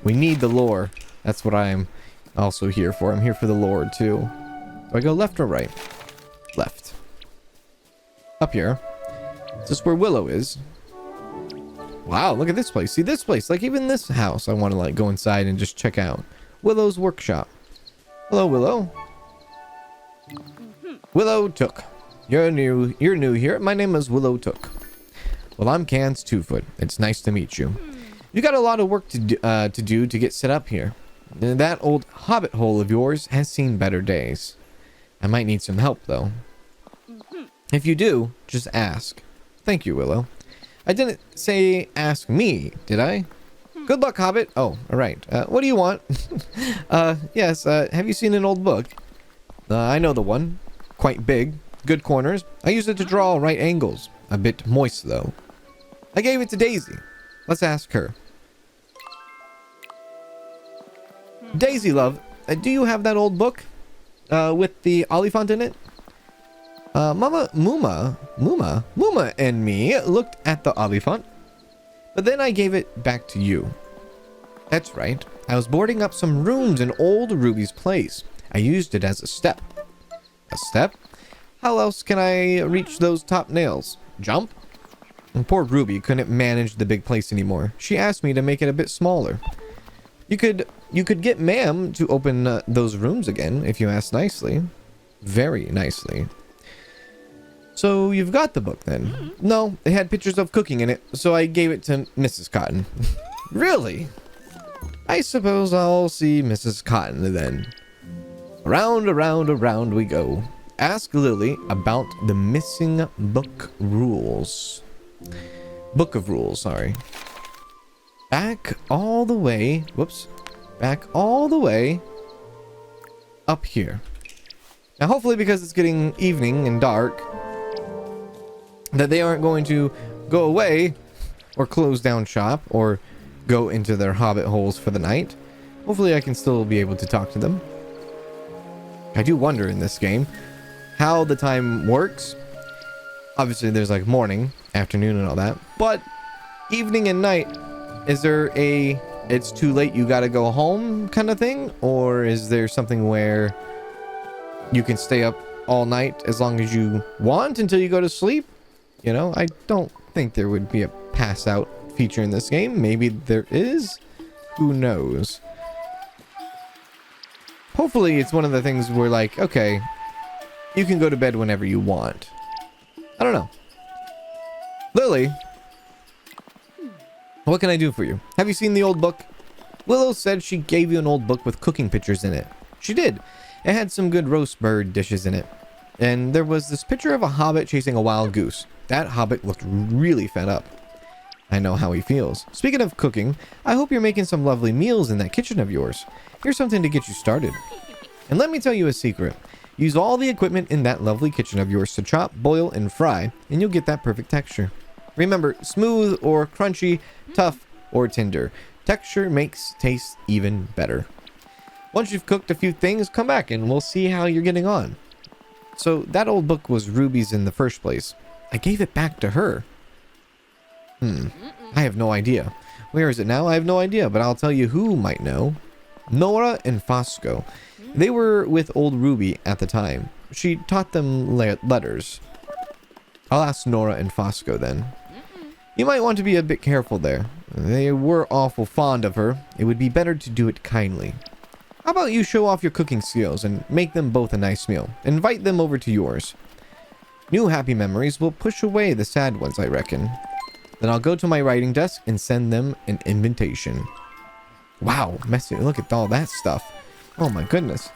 We need the lore. That's what I'm also here for. I'm here for the lore, too. Do I go left or right? Left. Up here. Is this where Willow is? Wow, look at this place. See this place? Like, even this house, I want to, go inside and just check out. Willow's workshop. Hello, Willow. Willow Took. You're new here. My name is Willow Took. Well, I'm Can's 2-foot. It's nice to meet you. You got a lot of work to do to get set up here. That old hobbit hole of yours has seen better days. I might need some help, though. If you do, just ask. Thank you, Willow. I didn't say ask me, did I? Good luck, Hobbit. Oh, all right. What do you want? Yes, have you seen an old book? I know the one. Quite big. Good corners. I use it to draw right angles. A bit moist, though. I gave it to Daisy. Let's ask her. Daisy, love, do you have that old book? With the olifant in it? Muma and me looked at the olifant, but then I gave it back to you. That's right. I was boarding up some rooms in old Ruby's place. I used it as a step. A step? How else can I reach those top nails? Jump? And poor Ruby couldn't manage the big place anymore. She asked me to make it a bit smaller. You could get Ma'am to open those rooms again if you ask nicely. Very nicely. So you've got the book then? No, it had pictures of cooking in it, so I gave it to Mrs. Cotton. Really? I suppose I'll see Mrs. Cotton then. Around we go. Ask Lily about the missing book rules. Book of rules, sorry. Back all the way up here. Now, hopefully, because it's getting evening and dark, that they aren't going to go away or close down shop or go into their hobbit holes for the night. Hopefully, I can still be able to talk to them. I do wonder in this game how the time works. Obviously, there's like morning, afternoon, and all that. But evening and night, is there a it's too late, you gotta go home kind of thing? Or is there something where you can stay up all night as long as you want until you go to sleep? You know, I don't think there would be a pass out feature in this game. Maybe there is. Who knows? Hopefully it's one of the things where like, okay, you can go to bed whenever you want. I don't know. Lily, what can I do for you? Have you seen the old book? Willow said she gave you an old book with cooking pictures in it. She did. It had some good roast bird dishes in it. And there was this picture of a hobbit chasing a wild goose. That hobbit looked really fed up. I know how he feels. Speaking of cooking, I hope you're making some lovely meals in that kitchen of yours. Here's something to get you started. And let me tell you a secret. Use all the equipment in that lovely kitchen of yours to chop, boil, and fry, and you'll get that perfect texture. Remember, smooth or crunchy, tough or tender. Texture makes taste even better. Once you've cooked a few things, come back and we'll see how you're getting on. So that old book was Ruby's in the first place. I gave it back to her. I have no idea. Where is it now? I have no idea, but I'll tell you who might know. Nora and Fosco. They were with old Ruby at the time. She taught them letters. I'll ask Nora and Fosco then. You might want to be a bit careful there. They were awful fond of her. It would be better to do it kindly. How about you show off your cooking skills and make them both a nice meal? Invite them over to yours. New happy memories will push away the sad ones, I reckon. Then I'll go to my writing desk and send them an invitation. Wow, messy. Look at all that stuff. Oh my goodness.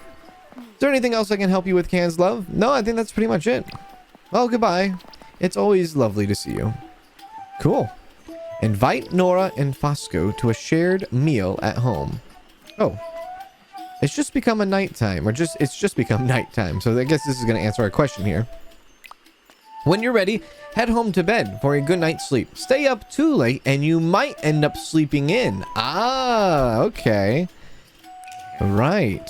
Is there anything else I can help you with, Cans Love? No, I think that's pretty much it. Well, goodbye. It's always lovely to see you. Cool. Invite Nora and Fosco to a shared meal at home. Oh. It's just become a nighttime, or it's just become nighttime. So I guess this is going to answer our question here. When you're ready, head home to bed for a good night's sleep. Stay up too late and you might end up sleeping in. Ah, okay. Right.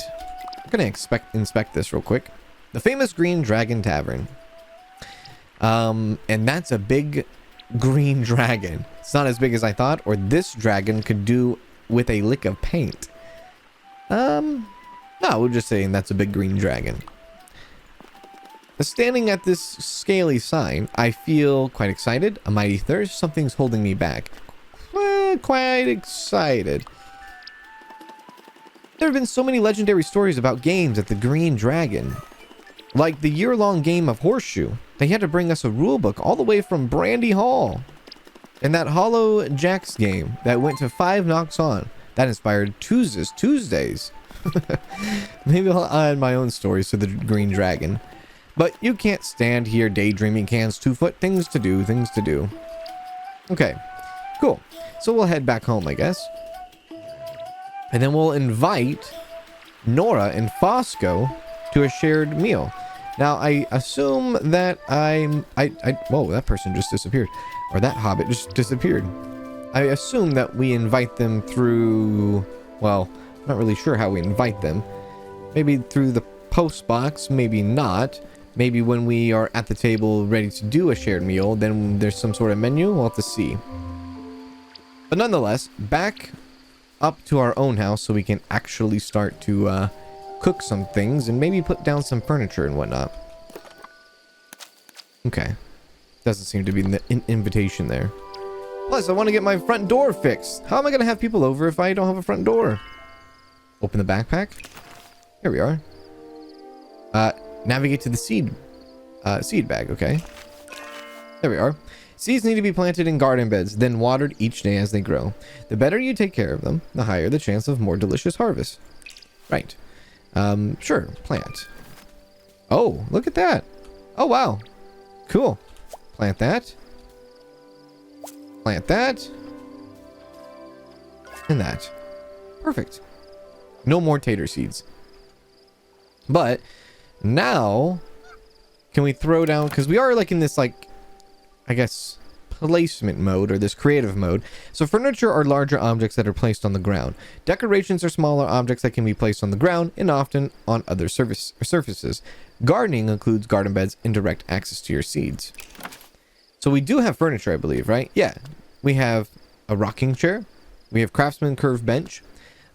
I'm going to inspect this real quick. The famous Green Dragon Tavern. And that's a big green dragon. It's not as big as I thought, or this dragon could do with a lick of paint. No, we're just saying that's a big green dragon. Standing at this scaly sign, I feel quite excited. A mighty thirst. Something's holding me back. Quite excited. There have been so many legendary stories about games at the Green Dragon. Like the year-long game of Horseshoe. They had to bring us a rulebook all the way from Brandy Hall. And that Hollow Jacks game that went to 5 knocks on. That inspired Tuesdays. Maybe I'll add my own stories to the Green Dragon. But you can't stand here daydreaming, Cans 2-foot. Things to do. Okay, cool. So we'll head back home, I guess. And then we'll invite Nora and Fosco to a shared meal. Now, I assume that whoa, that person just disappeared. Or that hobbit just disappeared. I assume that we invite them through, well, I'm not really sure how we invite them. Maybe through the post box, maybe not. Maybe when we are at the table ready to do a shared meal, then there's some sort of menu. We'll have to see. But nonetheless, back up to our own house so we can actually start to cook some things and maybe put down some furniture and whatnot. Okay. Doesn't seem to be an invitation there. Plus, I want to get my front door fixed. How am I going to have people over if I don't have a front door? Open the backpack. Here we are. Navigate to the seed bag. Okay. There we are. Seeds need to be planted in garden beds, then watered each day as they grow. The better you take care of them, the higher the chance of more delicious harvest. Right. Sure. Plant. Oh, look at that. Oh, wow. Cool. Plant that. Plant that. And that. Perfect. No more tater seeds. But Now, can we throw down, because we are like in this, like, I guess, placement mode, or this creative mode. So furniture are larger objects that are placed on the ground. Decorations are smaller objects that can be placed on the ground and often on other surfaces. Gardening includes garden beds and direct access to your seeds. So we do have furniture, I believe, right? Yeah. We have a rocking chair. We have Craftsman curved bench,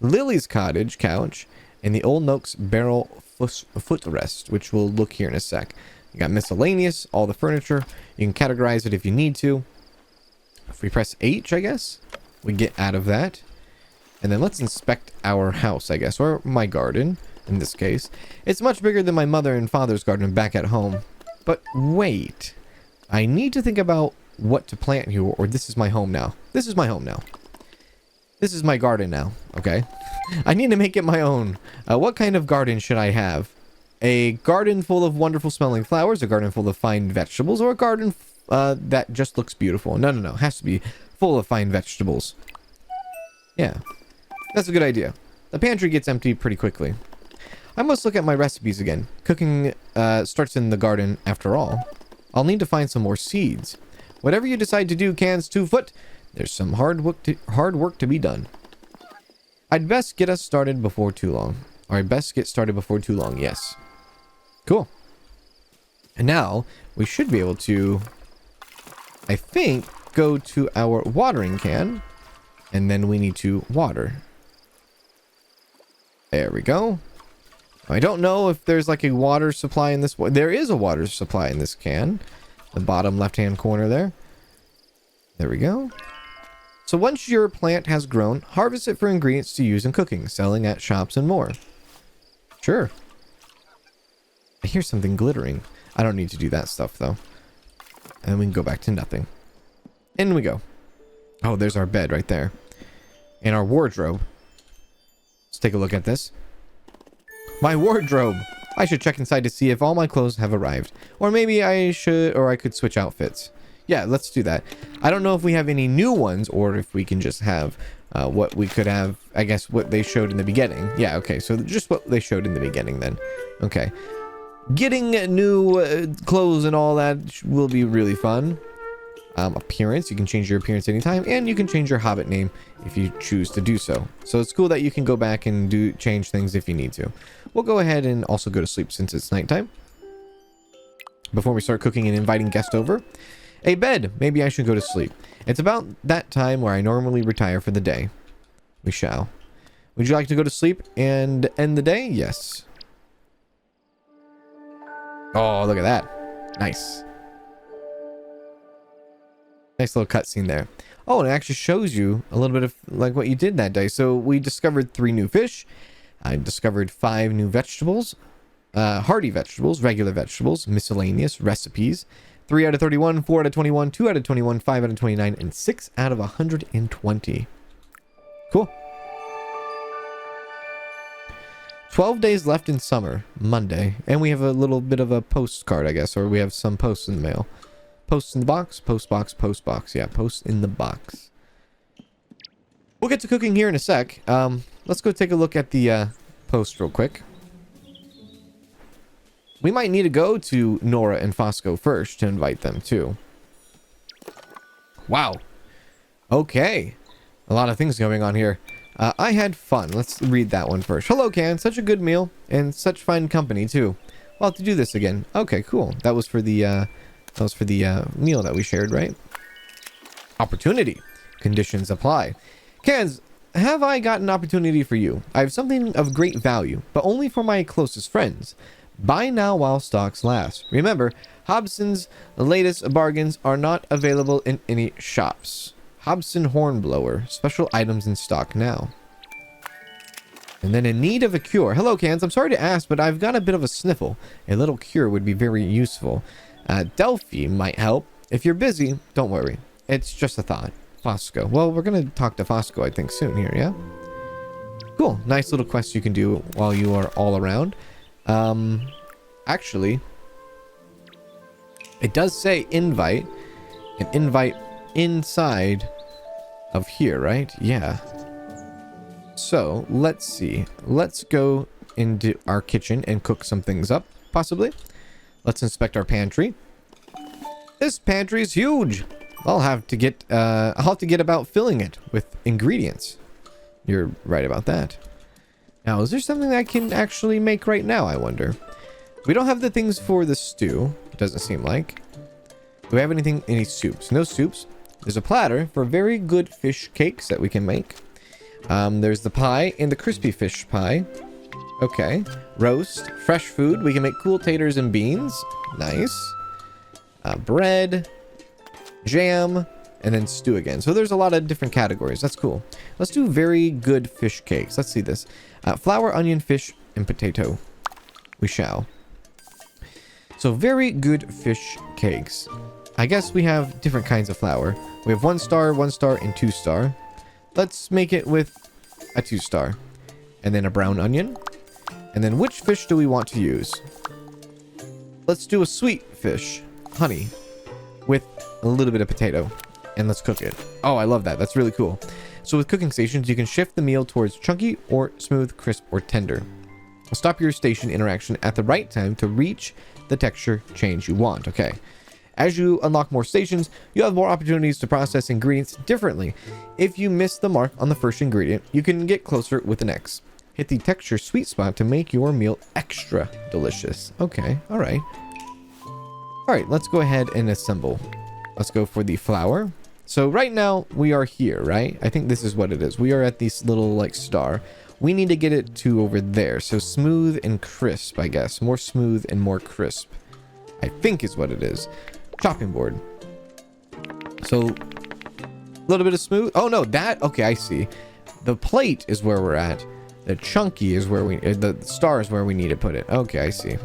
Lily's cottage couch, and the Old Noak's barrel footrest, which we'll look here in a sec. You got miscellaneous, all the furniture. You can categorize it if you need to. If we press H, I guess, we get out of that. And then let's inspect our house, I guess, or my garden, in this case. It's much bigger than my mother and father's garden back at home. But wait, I need to think about what to plant here, or this is my home now. This is my home now. This is my garden now, okay? I need to make it my own. What kind of garden should I have? A garden full of wonderful smelling flowers, a garden full of fine vegetables, or a garden that just looks beautiful? No. It has to be full of fine vegetables. Yeah, that's a good idea. The pantry gets empty pretty quickly. I must look at my recipes again. Cooking starts in the garden after all. I'll need to find some more seeds. Whatever you decide to do, Cans 2 Foot, there's some hard work to be done. I'd best get us started before too long. Or I'd best get started before too long, yes. Cool. And now, we should be able to, I think, go to our watering can. And then we need to water. There we go. I don't know if there's like a water supply in this. There is a water supply in this can. The bottom left-hand corner there. There we go. So once your plant has grown, harvest it for ingredients to use in cooking, selling at shops and more. Sure. I hear something glittering. I don't need to do that stuff though. And then we can go back to nothing. In we go. Oh, there's our bed right there. And our wardrobe. Let's take a look at this. My wardrobe. I should check inside to see if all my clothes have arrived. Or maybe I should, or I could switch outfits. Yeah, let's do that. I don't know if we have any new ones or if we can just have what we could have, I guess, what they showed in the beginning. Yeah, okay, so just what they showed in the beginning then. Okay. Getting new clothes and all that will be really fun. Appearance, you can change your appearance anytime, and you can change your Hobbit name if you choose to do so. So it's cool that you can go back and change things if you need to. We'll go ahead and also go to sleep since it's nighttime. Before we start cooking and inviting guests over. A bed. Maybe I should go to sleep. It's about that time where I normally retire for the day. We shall. Would you like to go to sleep and end the day? Yes. Oh, look at that. Nice. Nice little cutscene there. Oh, and it actually shows you a little bit of like what you did that day. So we discovered 3 new fish. I discovered 5 new vegetables. Hearty vegetables, regular vegetables, miscellaneous, recipes. 3 out of 31, 4 out of 21, 2 out of 21, 5 out of 29, and 6 out of 120. Cool. 12 days left in summer, Monday. And we have a little bit of a postcard, I guess, or we have some posts in the mail. Posts in the box, post box, post box. Yeah, posts in the box. We'll get to cooking here in a sec. Let's go take a look at the post real quick. We might need to go to Nora and Fosco first to invite them too. Wow. Okay. A lot of things going on here. I had fun. Let's read that one first. Hello, Can. Such a good meal and such fine company too. Well, to do this again. Okay, cool. That was for the meal that we shared, right? Opportunity. Conditions apply. Cans, have I got an opportunity for you? I have something of great value, but only for my closest friends. Buy now while stocks last. Remember, Hobson's latest bargains are not available in any shops. Hobson Hornblower. Special items in stock now. And then in need of a cure. Hello, Cans. I'm sorry to ask, but I've got a bit of a sniffle. A little cure would be very useful. Delphi might help. If you're busy, don't worry. It's just a thought. Fosco. Well, we're going to talk to Fosco, I think, soon here, yeah? Cool. Nice little quest you can do while you are all around. Actually, it does say invite. An invite inside of here, right? Yeah. So, let's see. Let's go into our kitchen and cook some things up. possibly. Let's inspect our pantry. This pantry is huge. I'll have to get about filling it with ingredients. You're right about that. Now, is there something I can actually make right now, I wonder? We don't have the things for the stew. It doesn't seem like. Do we have any soups? No soups. There's a platter for very good fish cakes that we can make. There's the pie and the crispy fish pie. Okay. Roast. Fresh food. We can make cool taters and beans. Nice. Bread. Jam. And then stew again. So there's a lot of different categories. That's cool. Let's do very good fish cakes. Let's see this. Flour, onion, fish, and potato. We shall. So very good fish cakes. I guess we have different kinds of flour. We have 1 star, 1 star, and 2 star. Let's make it with a 2 star. And then a brown onion. And then which fish do we want to use? Let's do a sweet fish. Honey. With a little bit of potato. And let's cook it. Oh, I love that. That's really cool. So with cooking stations, you can shift the meal towards chunky or smooth, crisp, or tender. Stop your station interaction at the right time to reach the texture change you want. Okay. As you unlock more stations, you have more opportunities to process ingredients differently. If you miss the mark on the first ingredient, you can get closer with the next. Hit the texture sweet spot to make your meal extra delicious. Okay. All right. All right. Let's go ahead and assemble. Let's go for the flour. So right now we are here, right? I think this is what it is. We are at this little like star. We need to get it to over there. So smooth and crisp, I guess. More smooth and more crisp, I think is what it is. Chopping board. So a little bit of smooth. Oh no, that. Okay, I see. The plate is where we're at. The chunky is where the star is where we need to put it. Okay, I see.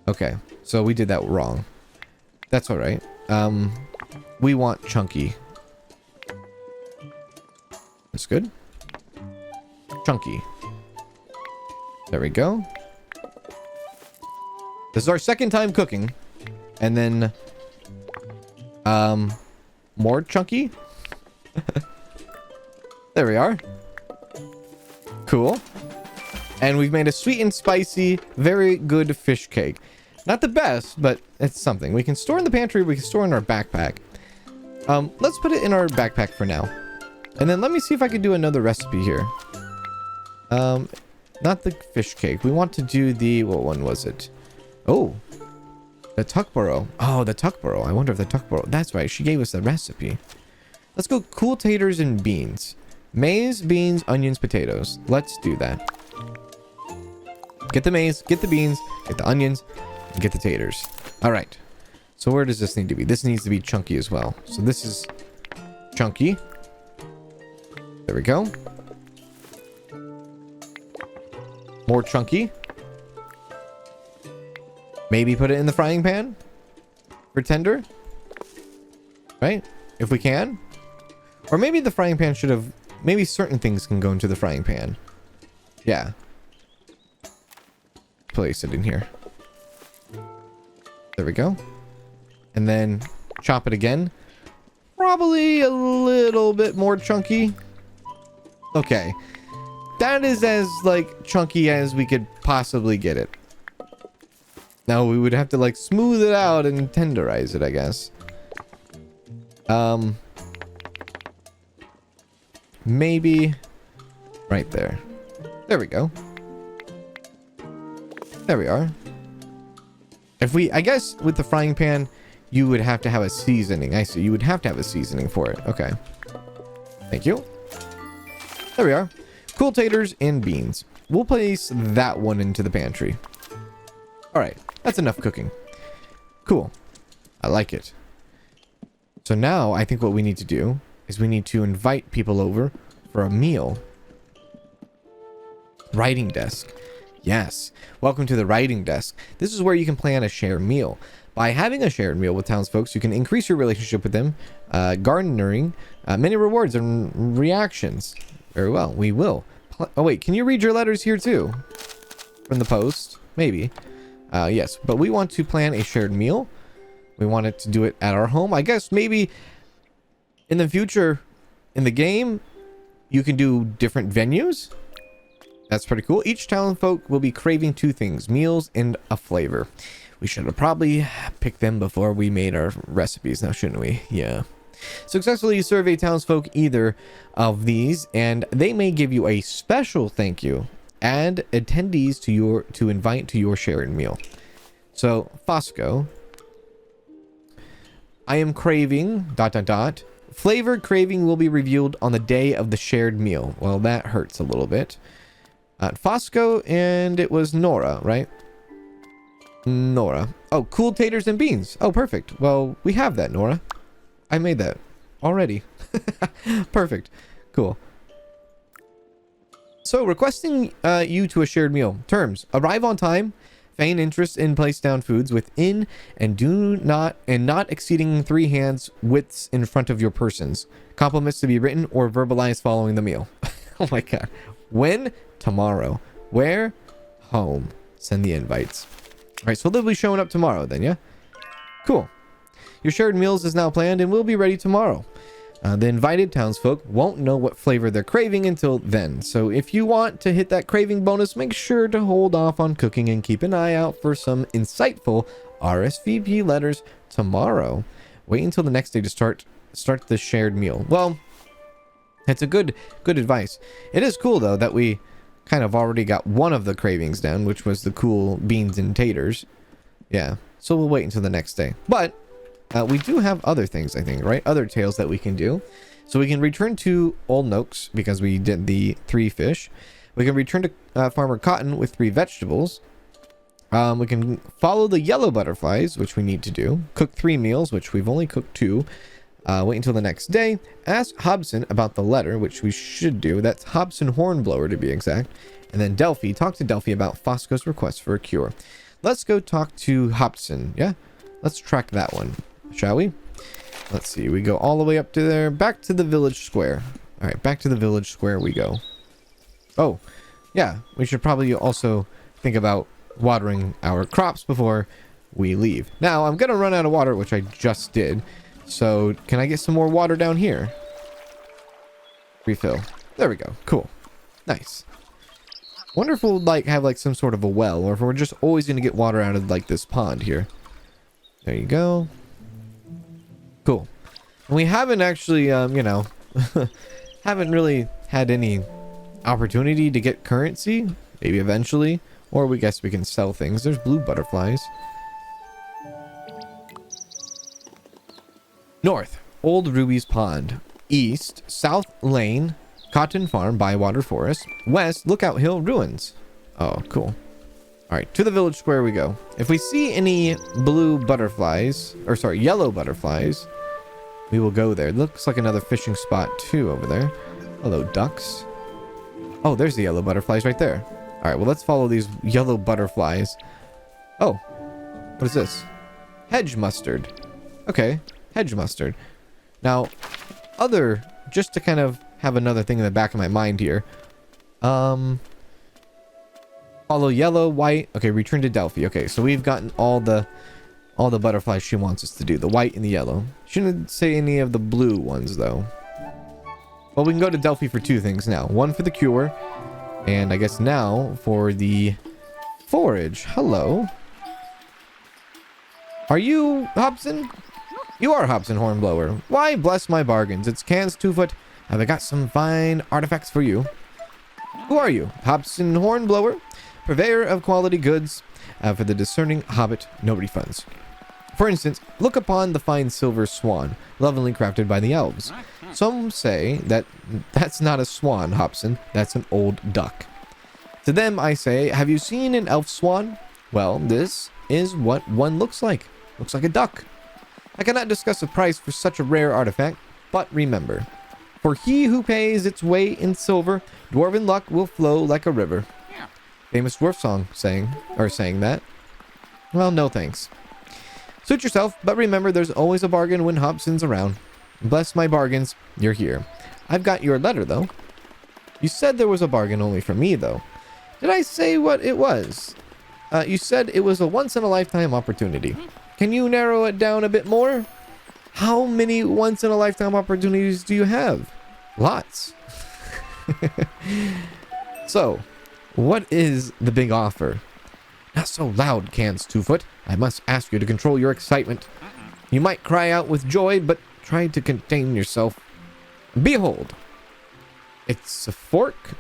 Okay, so we did that wrong. That's all right. We want chunky. That's good. Chunky. There we go. This is our second time cooking. And then more chunky. There we are. Cool. And we've made a sweet and spicy, very good fish cake. Not the best, but it's something. We can store in the pantry, we can store in our backpack. Let's put it in our backpack for now. And then let me see if I can do another recipe here. Not the fish cake. We want to do the... What one was it? Oh. The tuckborough. Oh, the tuckborough. I wonder if the tuckborough... That's right. She gave us the recipe. Let's go cool taters and beans. Maize, beans, onions, potatoes. Let's do that. Get the maize, get the beans, get the onions, and get the taters. All right. So where does this need to be? This needs to be chunky as well. So this is chunky. There we go. More chunky. Maybe put it in the frying pan for tender. Right? If we can. Or maybe the frying pan should have... Maybe certain things can go into the frying pan. Yeah. Place it in here. There we go. And then chop it again. Probably a little bit more chunky. Okay. That is as, like, chunky as we could possibly get it. Now, we would have to, like, smooth it out and tenderize it, I guess. Maybe right there. There we go. There we are. If we, I guess with the frying pan, you would have to have a seasoning. I see. You would have to have a seasoning for it. Okay. Thank you. There we are. Cool taters and beans. We'll place that one into the pantry. All right. That's enough cooking. Cool. I like it. So now I think what we need to do is we need to invite people over for a meal. Writing desk. Yes. Welcome to the writing desk. This is where you can plan a shared meal. By having a shared meal with townsfolk, you can increase your relationship with them, garnering many rewards and reactions. Very well. We will. Oh, wait. Can you read your letters here too? From the post? Maybe. Yes. But we want to plan a shared meal. We wanted to do it at our home. I guess maybe in the future, in the game, you can do different venues. That's pretty cool. Each townsfolk will be craving two things, meals and a flavor. We should have probably picked them before we made our recipes now, shouldn't we? Yeah. Successfully survey townsfolk either of these, and they may give you a special thank you. Add attendees to invite to your shared meal. So, Fosco. I am craving... ... Flavored craving will be revealed on the day of the shared meal. Well, that hurts a little bit. Fosco, and it was Nora, right? Nora. Oh, cool taters and beans. Oh, perfect. Well, we have that, Nora. I made that already. Perfect. Cool. So, requesting you to a shared meal. Terms. Arrive on time. Feign interest in place down foods within and not exceeding 3 hands widths in front of your persons. Compliments to be written or verbalized following the meal. Oh my god. When? Tomorrow. Where? Home. Send the invites. Alright, so they'll be showing up tomorrow then, yeah? Cool. Your shared meals is now planned and will be ready tomorrow. The invited townsfolk won't know what flavor they're craving until then. So if you want to hit that craving bonus, make sure to hold off on cooking and keep an eye out for some insightful RSVP letters tomorrow. Wait until the next day to start the shared meal. Well, it's a good advice. It is cool though that we kind of already got one of the cravings down, which was the cool beans and taters. Yeah, so we'll wait until the next day. But we do have other things, I think, right? Other tales that we can do. So we can return to Old Noakes because we did the 3 fish. We can return to Farmer Cotton with 3 vegetables. We can follow the yellow butterflies, which we need to do. Cook 3 meals, which we've only cooked 2. Wait until the next day. Ask Hobson about the letter, which we should do. That's Hobson Hornblower to be exact. And then Delphi. Talk to Delphi about Fosco's request for a cure. Let's go talk to Hobson. Yeah? Let's track that one. Shall we? Let's see. We go all the way up to there. Back to the village square. All right, back to the village square we go. Oh, yeah. We should probably also think about watering our crops before we leave. Now, I'm going to run out of water, which I just did. So, can I get some more water down here? Refill. There we go. Cool. Nice. Wonder if we'll, have, some sort of a well, or if we're just always going to get water out of, this pond here. There you go. Cool. And we haven't actually, haven't really had any opportunity to get currency. Maybe eventually. Or we guess we can sell things. There's blue butterflies. North, Old Ruby's Pond. East, South Lane, Cotton Farm, Bywater Forest. West, Lookout Hill, Ruins. Oh, cool. Alright, to the village square we go. If we see any blue butterflies, or sorry, yellow butterflies, we will go there. Looks like another fishing spot too over there. Hello, ducks. Oh, there's the yellow butterflies right there. Alright, well, let's follow these yellow butterflies. Oh, what is this? Hedge mustard. Okay, hedge mustard. Now, just to kind of have another thing in the back of my mind here. Follow yellow, white. Okay, return to Delphi. Okay, so we've gotten all the butterflies she wants us to do. The white and the yellow. She didn't say any of the blue ones, though. Well, we can go to Delphi for 2 things now. One for the cure. And I guess now for the forage. Hello. Are you Hobson? You are Hobson Hornblower. Why, bless my bargains. It's Can's 2-foot. Have I got some fine artifacts for you? Who are you? Hobson Hornblower? Purveyor of quality goods. For the discerning hobbit, no refunds. For instance, look upon the fine silver swan, lovingly crafted by the elves. Some say that that's not a swan, Hobson. That's an old duck. To them, I say, have you seen an elf swan? Well, this is what one looks like. Looks like a duck. I cannot discuss the price for such a rare artifact, but remember, for he who pays its weight in silver, dwarven luck will flow like a river. Famous dwarf song saying that. Well, no thanks. Suit yourself, but remember there's always a bargain when Hobson's around. Bless my bargains, you're here. I've got your letter, though. You said there was a bargain only for me, though. Did I say what it was? You said it was a once-in-a-lifetime opportunity. Can you narrow it down a bit more? How many once-in-a-lifetime opportunities do you have? Lots. So, What is the big offer? Not so loud, Cans 2 Foot. I must ask you to control your excitement. You might cry out with joy, but try to contain yourself. Behold. It's a fork?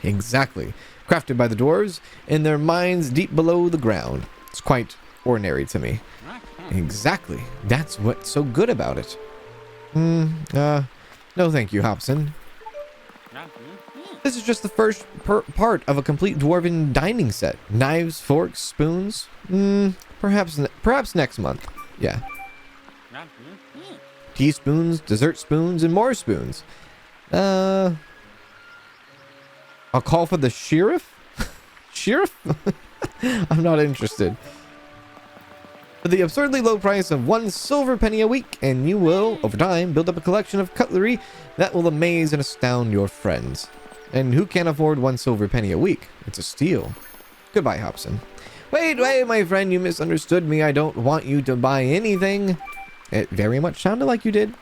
Exactly. Crafted by the dwarves in their mines deep below the ground. It's quite ordinary to me. Exactly. That's what's so good about it. No thank you, Hobson. This is just the first part of a complete dwarven dining set. Knives, forks, spoons. Perhaps next month. Yeah. Teaspoons, dessert spoons, and more spoons. I'll call for the sheriff? Sheriff? I'm not interested. For the absurdly low price of 1 silver penny a week, and you will, over time, build up a collection of cutlery that will amaze and astound your friends. And who can't afford 1 silver penny a week? It's a steal. Goodbye, Hobson. Wait, my friend, you misunderstood me. I don't want you to buy anything. It very much sounded like you did.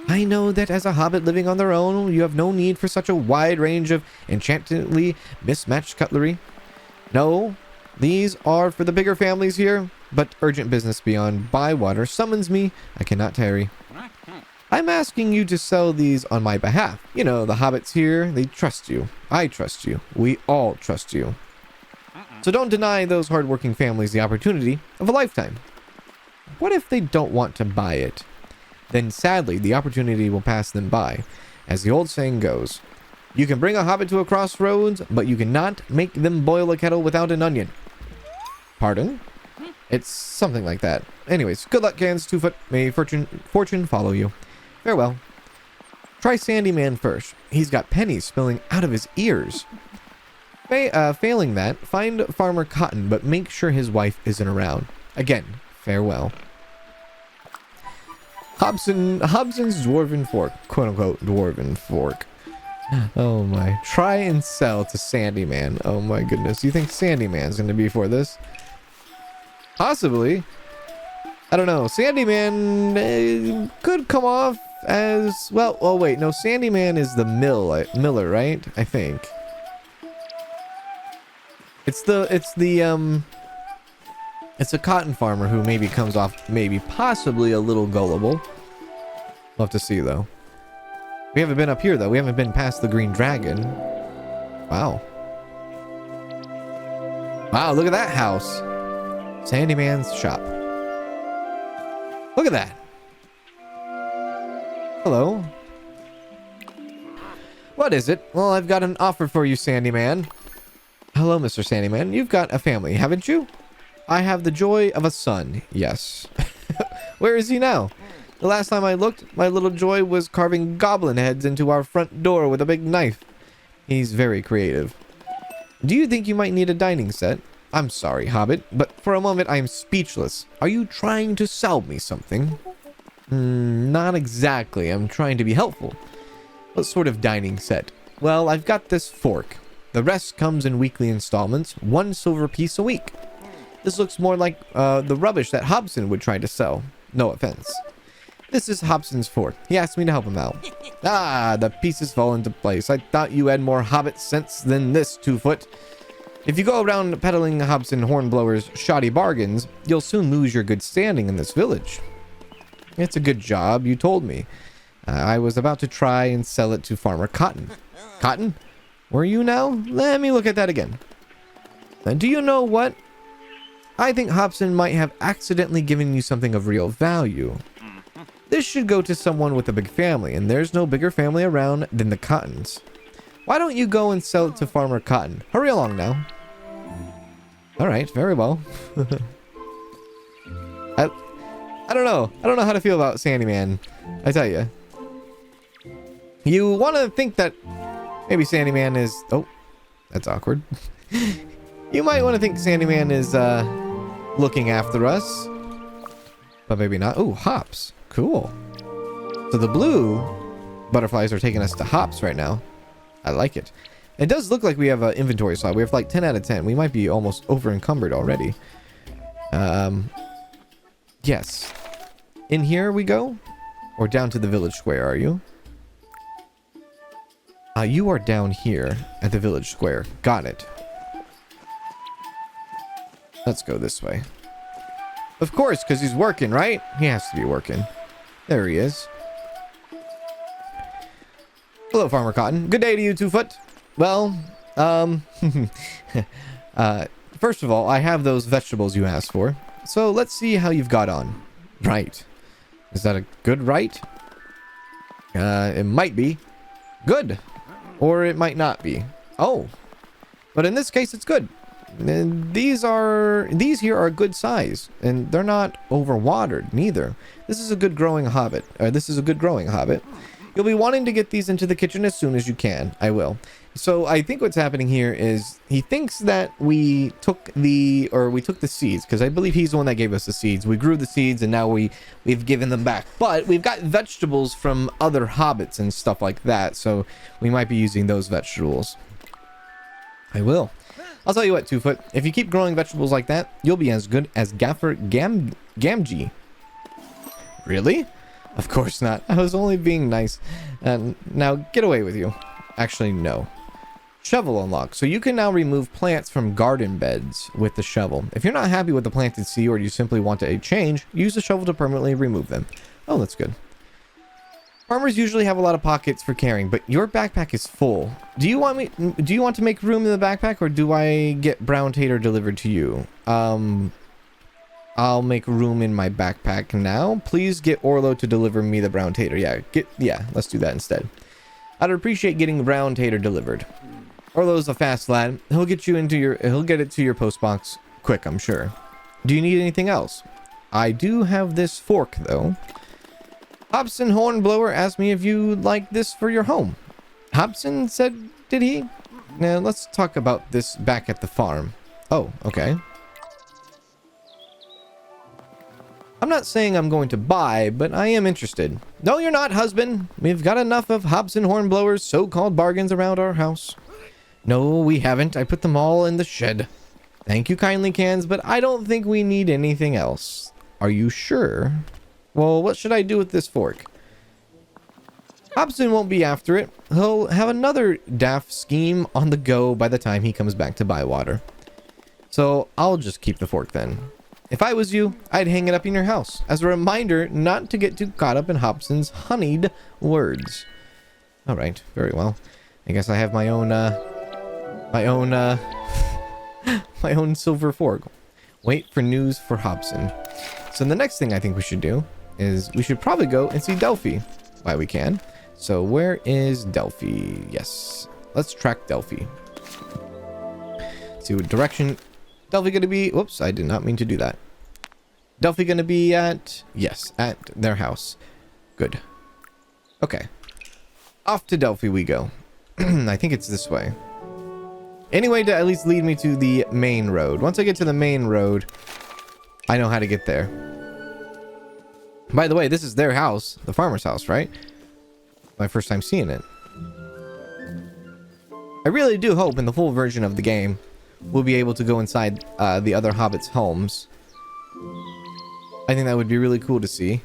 I know that as a hobbit living on their own, you have no need for such a wide range of enchantingly mismatched cutlery. No, these are for the bigger families here, but urgent business beyond Bywater summons me. I cannot tarry. I'm asking you to sell these on my behalf. You know, the hobbits here, they trust you. I trust you. We all trust you. So don't deny those hardworking families the opportunity of a lifetime. What if they don't want to buy it? Then sadly, the opportunity will pass them by. As the old saying goes, you can bring a hobbit to a crossroads, but you cannot make them boil a kettle without an onion. Pardon? It's something like that. Anyways, good luck, Cans 2 Foot. May fortune follow you. Farewell. Try Sandy Man first. He's got pennies spilling out of his ears. Failing that, find Farmer Cotton, but make sure his wife isn't around. Again, farewell. Hobson's dwarven fork. Quote unquote dwarven fork. Oh my. Try and sell to Sandy Man. Oh my goodness. You think Sandy Man's gonna be for this? Possibly. I don't know. Sandy Man could come off as well. Oh wait, no. Sandy Man is the miller, right? I think. It's a cotton farmer who maybe comes off possibly a little gullible. We'll have to see though. We haven't been up here though. We haven't been past the Green Dragon. Wow. Wow, look at that house. Sandy Man's shop. Look at that. Hello. What is it? Well, I've got an offer for you, Sandy Man. Hello, Mr. Sandy Man. You've got a family, haven't you? I have the joy of a son. Yes. Where is he now? The last time I looked, my little joy was carving goblin heads into our front door with a big knife. He's very creative. Do you think you might need a dining set? I'm sorry, Hobbit, but for a moment I am speechless. Are you trying to sell me something? Not exactly. I'm trying to be helpful. What sort of dining set? Well, I've got this fork. The rest comes in weekly installments, 1 silver piece a week. This looks more like the rubbish that Hobson would try to sell. No offense. This is Hobson's fork. He asked me to help him out. Ah, the pieces fall into place. I thought you had more Hobbit sense than this, 2 Foot. If you go around peddling Hobson Hornblower's shoddy bargains, you'll soon lose your good standing in this village. It's a good job, you told me. I was about to try and sell it to Farmer Cotton. Cotton? Where are you now? Let me look at that again. Do you know what? I think Hobson might have accidentally given you something of real value. This should go to someone with a big family, and there's no bigger family around than the Cottons. Why don't you go and sell it to Farmer Cotton? Hurry along now. Alright, very well. I don't know. I don't know how to feel about Sandy Man. I tell you. You want to think that maybe Sandy Man is... Oh, that's awkward. You might want to think Sandy Man is looking after us. But maybe not. Oh, hops. Cool. So the blue butterflies are taking us to hops right now. I like it. It does look like we have an inventory slot. We have like 10 out of 10. We might be almost over encumbered already. Yes. In here we go? Or down to the village square, are you? You are down here at the village square. Got it. Let's go this way. Of course, because he's working, right? He has to be working. There he is. Hello, Farmer Cotton. Good day to you, 2-foot. Well, first of all, I have those vegetables you asked for. So let's see how you've got on. Right. Is that a good right? It might be. Good. Or it might not be. Oh. But in this case, it's good. And these here are a good size. And they're not overwatered, neither. This is a good growing hobbit. You'll be wanting to get these into the kitchen as soon as you can. I will. So I think what's happening here is he thinks that we took the seeds, because I believe he's the one that gave us the seeds. We grew the seeds and now we've given them back. But we've got vegetables from other hobbits and stuff like that, so we might be using those vegetables. I will. I'll tell you what, 2-foot, if you keep growing vegetables like that, you'll be as good as Gaffer Gamgee. Really? Of course not. I was only being nice. Now get away with you. Actually, no. Shovel unlocked. So you can now remove plants from garden beds with the shovel. If you're not happy with the planted seed or you simply want a change, use the shovel to permanently remove them. Oh, that's good. Farmers usually have a lot of pockets for carrying, but your backpack is full. Do you want to make room in the backpack, or do I get brown tater delivered to you? I'll make room in my backpack now. Please get Orlo to deliver me the brown tater. Yeah, let's do that instead. I'd appreciate getting the brown tater delivered. Orlo's a fast lad. He'll get it to your post box quick, I'm sure. Do you need anything else? I do have this fork though. Hobson Hornblower asked me if you'd like this for your home. Hobson said, did he? Now let's talk about this back at the farm. Oh, okay. I'm not saying I'm going to buy, but I am interested. No, you're not, husband. We've got enough of Hobson Hornblower's so-called bargains around our house. No, we haven't. I put them all in the shed. Thank you kindly, Cans, but I don't think we need anything else. Are you sure? Well, what should I do with this fork? Hobson won't be after it. He'll have another daft scheme on the go by the time he comes back to buy water. So I'll just keep the fork then. If I was you, I'd hang it up in your house as a reminder not to get too caught up in Hobson's honeyed words. All right, very well. I guess I have my own my own silver fork. Wait for news for Hobson. So the next thing I think we should do is we should probably go and see Delphi while we can. So where is Delphi? Yes, let's track Delphi. See what direction Delphi gonna be. Whoops, I did not mean to do that. Delphi gonna be at, yes, at their house. Good. Okay. Off to Delphi we go. I think it's this way. Anyway, to at least lead me to the main road. Once I get to the main road, I know how to get there. By the way, this is their house, the farmer's house, right? My first time seeing it. I really do hope in the full version of the game we'll be able to go inside the other hobbits' homes. I think that would be really cool to see.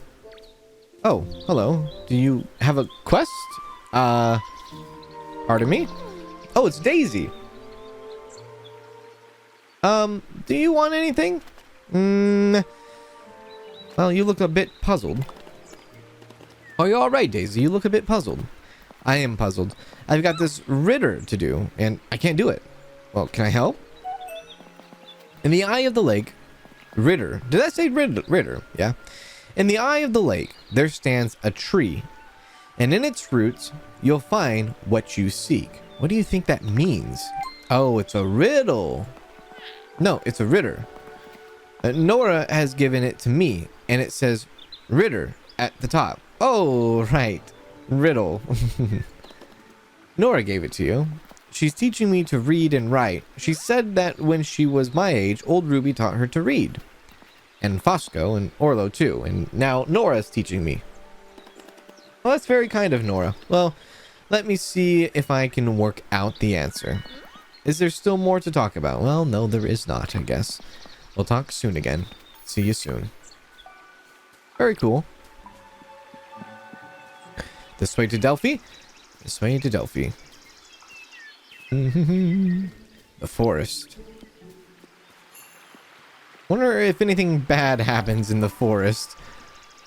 Oh, hello. Do you have a quest? Pardon me? Oh, it's Daisy. Do you want anything? Well, you look a bit puzzled. Are you alright, Daisy? You look a bit puzzled. I am puzzled. I've got this riddle to do, and I can't do it. Well, can I help? In the eye of the lake, Ritter. Did I say Ritter? Yeah. In the eye of the lake, there stands a tree. And in its roots, you'll find what you seek. What do you think that means? Oh, it's a riddle. No, it's a Ritter. Nora has given it to me, and it says Ritter at the top. Oh, right. Riddle. Nora gave it to you. She's teaching me to read and write. She said that when she was my age, old Ruby taught her to read. And Fosco and Orlo too. And now Nora's teaching me. Well, that's very kind of Nora. Well, let me see if I can work out the answer. Is there still more to talk about? Well, no, there is not, I guess. We'll talk soon again. See you soon. Very cool. This way to Delphi. This way to Delphi. The forest. Wonder if anything bad happens in the forest.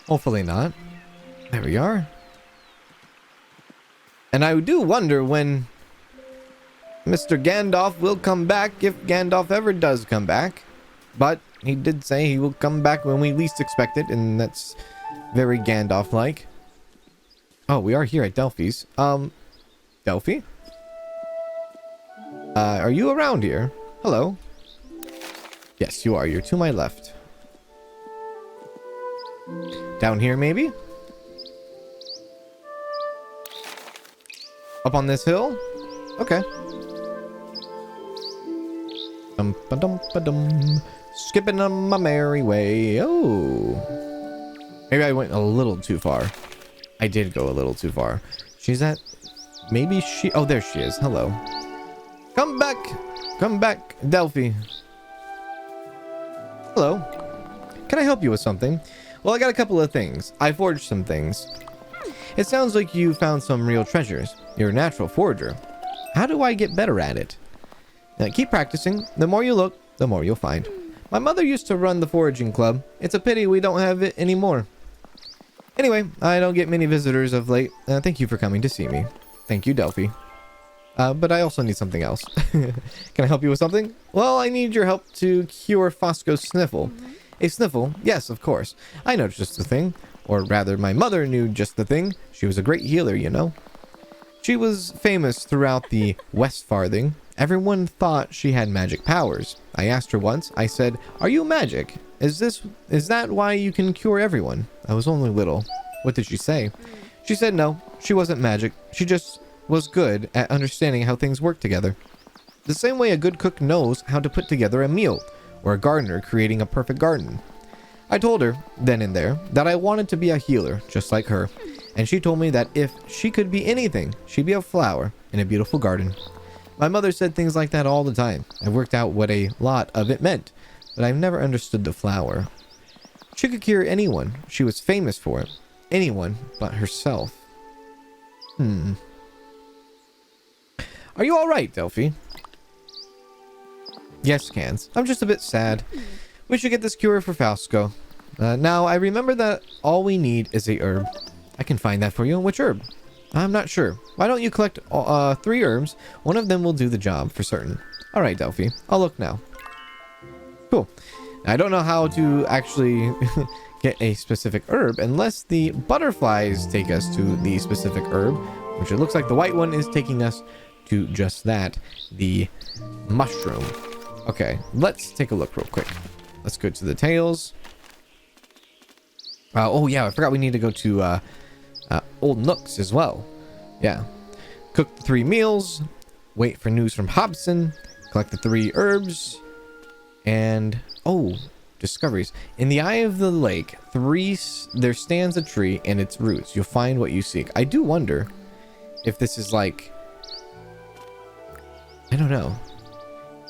Hopefully not. There we are. And I do wonder when Mr. Gandalf will come back, if Gandalf ever does come back. But he did say he will come back when we least expect it, and that's very Gandalf-like. Oh, we are here at Delphi's. Delphi? Are you around here? Hello? Yes, you are. You're to my left. Down here, maybe? Up on this hill? Okay. Skipping on my merry way. Oh. Maybe I went a little too far. I did go a little too far. She's at... Maybe she... Oh, there she is. Hello. Come back. Come back, Delphi. Hello. Can I help you with something? Well, I got a couple of things. I forged some things. It sounds like you found some real treasures. You're a natural forger. How do I get better at it? Now, keep practicing. The more you look, the more you'll find. My mother used to run the foraging club. It's a pity we don't have it anymore. Anyway, I don't get many visitors of late. Thank you for coming to see me. Thank you, Delphi. But I also need something else. Can I help you with something? Well, I need your help to cure Fosco's sniffle. A sniffle? Yes, of course. I know just the thing. Or rather, my mother knew just the thing. She was a great healer, you know. She was famous throughout the West Farthing. Everyone thought she had magic powers. I asked her once, I said, "Are you magic? Is that why you can cure everyone?" I was only little. What did she say? She said no, she wasn't magic. She just was good at understanding how things work together. The same way a good cook knows how to put together a meal, or a gardener creating a perfect garden. I told her, then and there, that I wanted to be a healer, just like her. And she told me that if she could be anything, she'd be a flower in a beautiful garden. My mother said things like that all the time. I worked out what a lot of it meant, but I've never understood the flower. She could cure anyone. She was famous for it. Anyone but herself. Are you alright, Delphi? Yes, Kanz. I'm just a bit sad. We should get this cure for Fosco. Now, I remember that all we need is a herb. I can find that for you. Which herb? I'm not sure. Why don't you collect 3 herbs? One of them will do the job for certain. Alright, Delphi. I'll look now. Cool. I don't know how to actually get a specific herb unless the butterflies take us to the specific herb, which it looks like the white one is taking us to just that, the mushroom. Okay, let's take a look real quick. Let's go to the tails. Oh yeah, I forgot we need to go to Old Nook's as well. Yeah. Cook the 3 meals, wait for news from Hobson, collect the 3 herbs, and discoveries. In the eye of the lake, there stands a tree and its roots. You'll find what you seek. I do wonder if this is like, I don't know,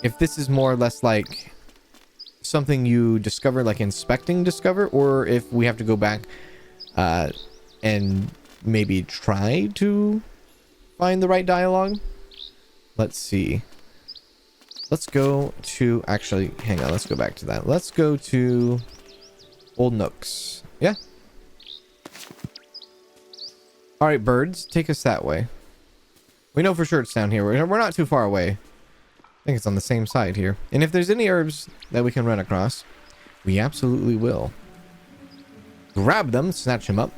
if this is more or less like something you discover, like inspecting discover, or if we have to go back and maybe try to find the right dialogue. Let's see. Let's go to, actually, hang on, let's go back to that. Let's go to Old Nook's. Yeah. All right, birds, take us that way. We know for sure it's down here. We're not too far away. I think it's on the same side here. And if there's any herbs that we can run across, we absolutely will. Grab them, snatch them up,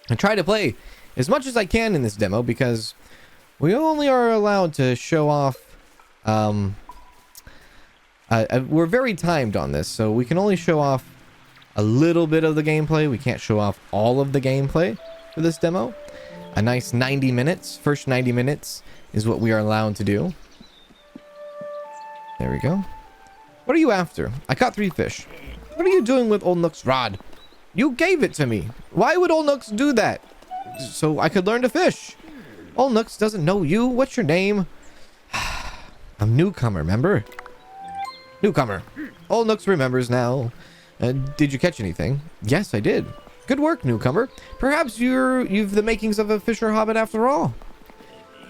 and try to play as much as I can in this demo, because we only are allowed to show off. We're very timed on this, so we can only show off a little bit of the gameplay. We can't show off all of the gameplay for this demo. A nice 90 minutes. First 90 minutes is what we are allowed to do. There we go. What are you after? I caught 3 fish. What are you doing with Old Nook's rod? You gave it to me. Why would Old Nooks do that? So I could learn to fish. Old Nooks doesn't know you. What's your name? I'm newcomer, remember? Newcomer. Old Nooks remembers now. Did you catch anything? Yes, I did. Good work, newcomer. Perhaps you've the makings of a fisher hobbit after all.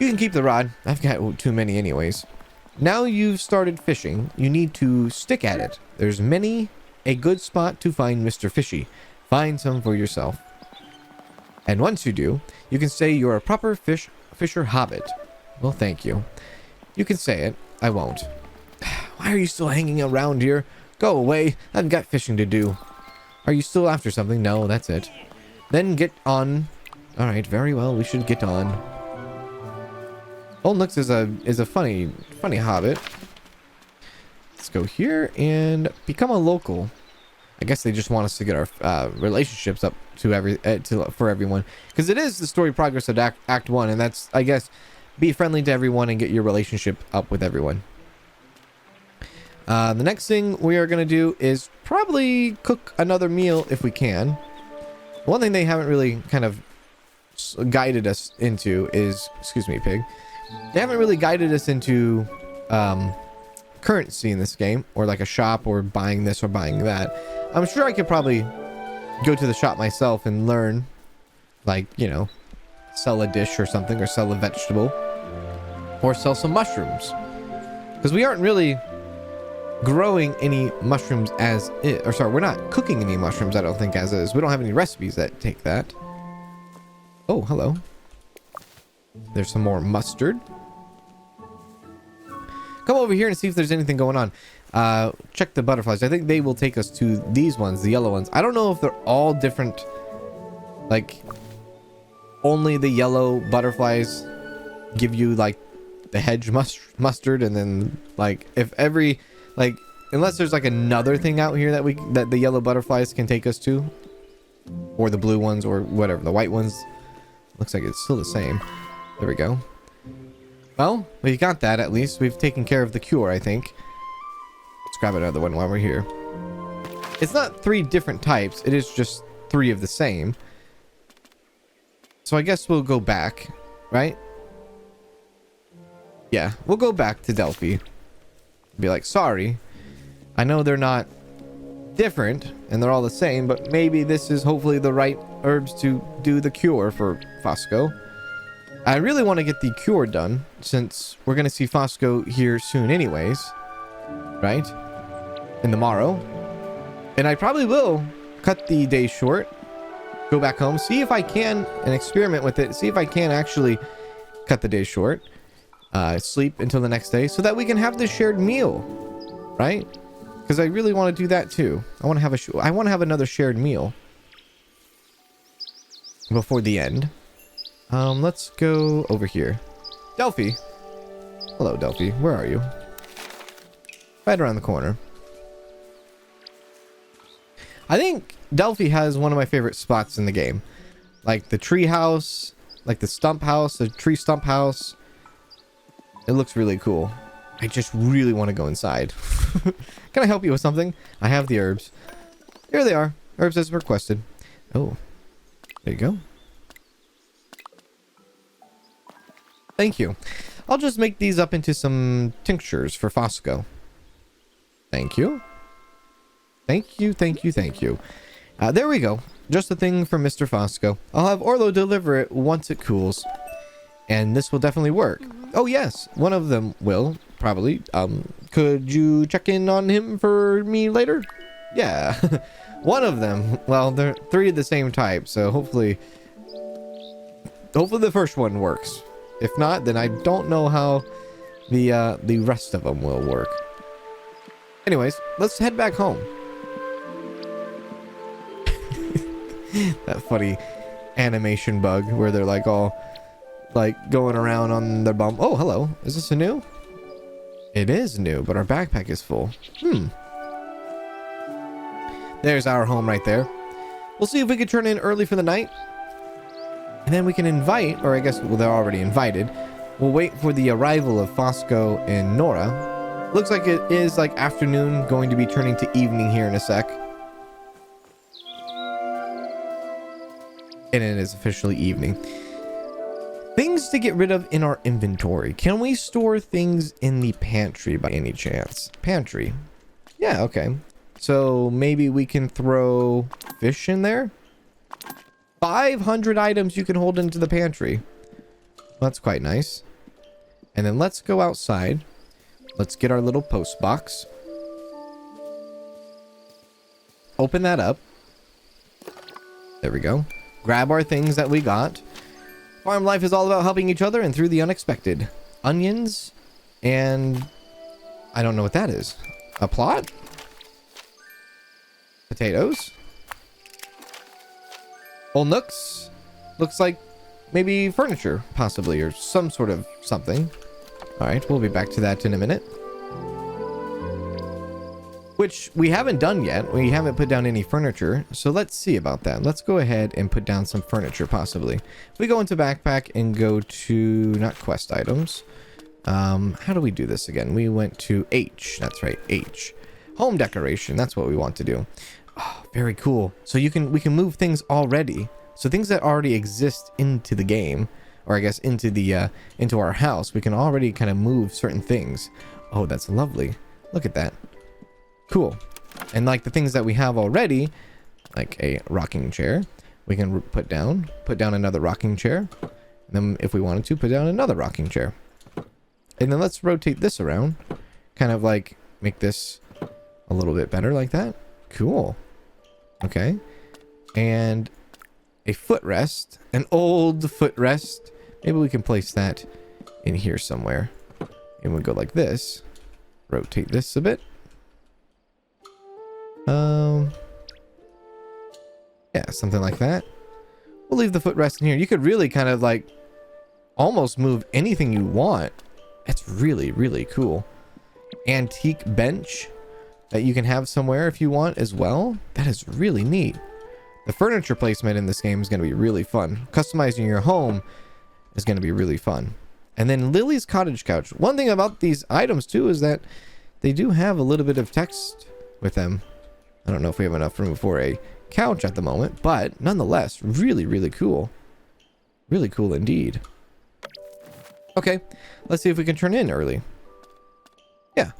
You can keep the rod. I've got too many anyways. Now you've started fishing, you need to stick at it. There's many a good spot to find Mr. Fishy. Find some for yourself. And once you do, you can say you're a proper fisher hobbit. Well, thank you. You can say it. I won't. Why are you still hanging around here? Go away. I've got fishing to do. Are you still after something? No, that's it. Then get on. All right, very well. We should get on. Old Nux is a funny hobbit. Let's go here and become a local. I guess they just want us to get our relationships up to for everyone, because it is the story progress of Act 1, and that's, I guess, be friendly to everyone and get your relationship up with everyone. The next thing we are going to do is probably cook another meal if we can. One thing they haven't really kind of guided us into is, excuse me, pig. They haven't really guided us into currency in this game, or like a shop, or buying this or buying that. I'm sure I could probably go to the shop myself and learn, like, you know, sell a dish or something, or sell a vegetable, or sell some mushrooms, because we aren't really growing any mushrooms as is, or sorry, we're not cooking any mushrooms, I don't think, as is. We don't have any recipes that take that. Oh, hello. There's some more mustard. Come over here and see if there's anything going on. Check the butterflies. I think they will take us to these ones, the yellow ones. I don't know if they're all different, like only the yellow butterflies give you like the hedge mustard, and then like if every, like, unless there's like another thing out here that the yellow butterflies can take us to, or the blue ones, or whatever, the white ones. Looks like it's still the same. There we go. Well, we got that at least. We've taken care of the cure, I think. Let's grab another one while we're here. It's not 3 different types. It is just 3 of the same. So I guess we'll go back, right? Yeah, we'll go back to Delphi. Be like, sorry. I know they're not different and they're all the same, but maybe this is hopefully the right herbs to do the cure for Fosco. I really want to get the cure done, since we're going to see Fosco here soon anyways, right? In the morrow. And I probably will cut the day short, go back home, see if I can, and experiment with it, see if I can actually cut the day short, sleep until the next day, so that we can have this shared meal, right? Because I really want to do that too. I want to have another shared meal before the end. Let's go over here. Delphi. Hello, Delphi. Where are you? Right around the corner. I think Delphi has one of my favorite spots in the game. Like the tree house, like the stump house, the tree stump house. It looks really cool. I just really want to go inside. Can I help you with something? I have the herbs. Here they are. Herbs as requested. Oh, there you go. Thank you. I'll just make these up into some tinctures for Fosco. Thank you. Thank you, thank you, thank you. There we go. Just the thing for Mr. Fosco. I'll have Orlo deliver it once it cools. And this will definitely work. Oh yes, one of them will, probably. Could you check in on him for me later? Yeah. One of them. Well, they're 3 of the same type, so hopefully the first one works. If not, then I don't know how the rest of them will work. Anyways, let's head back home. That funny animation bug where they're like all like going around on their bum. Oh, hello. Is this a new? It is new, but our backpack is full. There's our home right there. We'll see if we can turn in early for the night. And then we can invite, or I guess, well, they're already invited. We'll wait for the arrival of Fosco and Nora. Looks like it is like afternoon, going to be turning to evening here in a sec. And it is officially evening. Things to get rid of in our inventory. Can we store things in the pantry by any chance? Pantry. Yeah, okay. So maybe we can throw fish in there? 500 items you can hold into the pantry. Well, that's quite nice. And then let's go outside. Let's get our little post box. Open that up. There we go. Grab our things that we got. Farm life is all about helping each other and through the unexpected. Onions and I don't know what that is. A plot? Potatoes. Old nooks. Looks like maybe furniture, possibly, or some sort of something. All right, we'll be back to that in a minute. Which we haven't done yet. We haven't put down any furniture. So let's see about that. Let's go ahead and put down some furniture, possibly. If we go into backpack and go to, not quest items. How do we do this again? We went to H. That's right, H. Home decoration. That's what we want to do. Oh, very cool. So we can move things already. So things that already exist into the game, or I guess into our house, we can already kind of move certain things. Oh, that's lovely. Look at that. Cool. And like the things that we have already, like a rocking chair, we can put down another rocking chair. And then if we wanted to, put down another rocking chair. And then let's rotate this around, kind of like make this a little bit better like that. Cool. Okay. And a footrest, an old footrest. Maybe we can place that in here somewhere. And we'll go like this. Rotate this a bit. Yeah, something like that. We'll leave the footrest in here. You could really kind of like almost move anything you want. That's really, really cool. Antique bench that you can have somewhere if you want as well. That is really neat. The furniture placement in this game is going to be really fun. Customizing your home is going to be really fun. And then Lily's cottage couch. One thing about these items too is that they do have a little bit of text with them. I don't know if we have enough room for a couch at the moment, but nonetheless, really, really cool. Really cool indeed. Okay, let's see if we can turn in early. Yeah,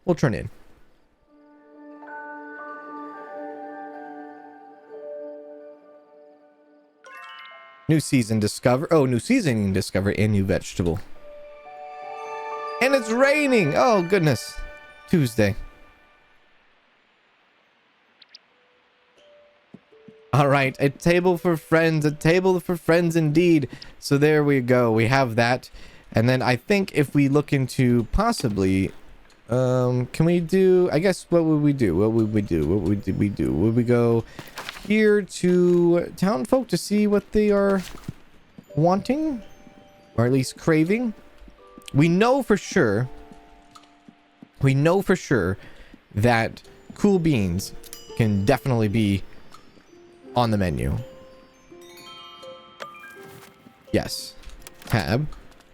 we'll turn in. New season discover. Oh, new season discover a new vegetable. And it's raining. Oh, goodness. Tuesday. All right, a table for friends, indeed. So there we go. We have that. And then I think if we look into possibly, can we do, I guess, what would we do? What would we do? Would we go here to town folk to see what they are wanting? Or at least craving? We know for sure that cool beans can definitely be on the menu. Yes. Tab.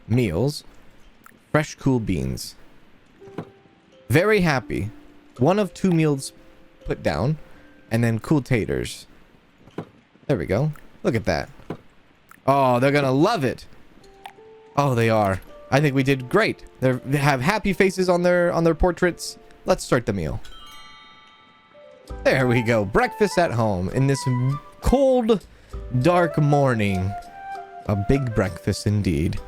Meals. Fresh cool beans. Very happy. One of 2 meals put down. And then cool taters. There we go. Look at that. Oh, they're gonna love it. Oh, they are. I think we did great. They have happy faces on their portraits. Let's start the meal. There we go. Breakfast at home in this cold, dark morning. A big breakfast indeed.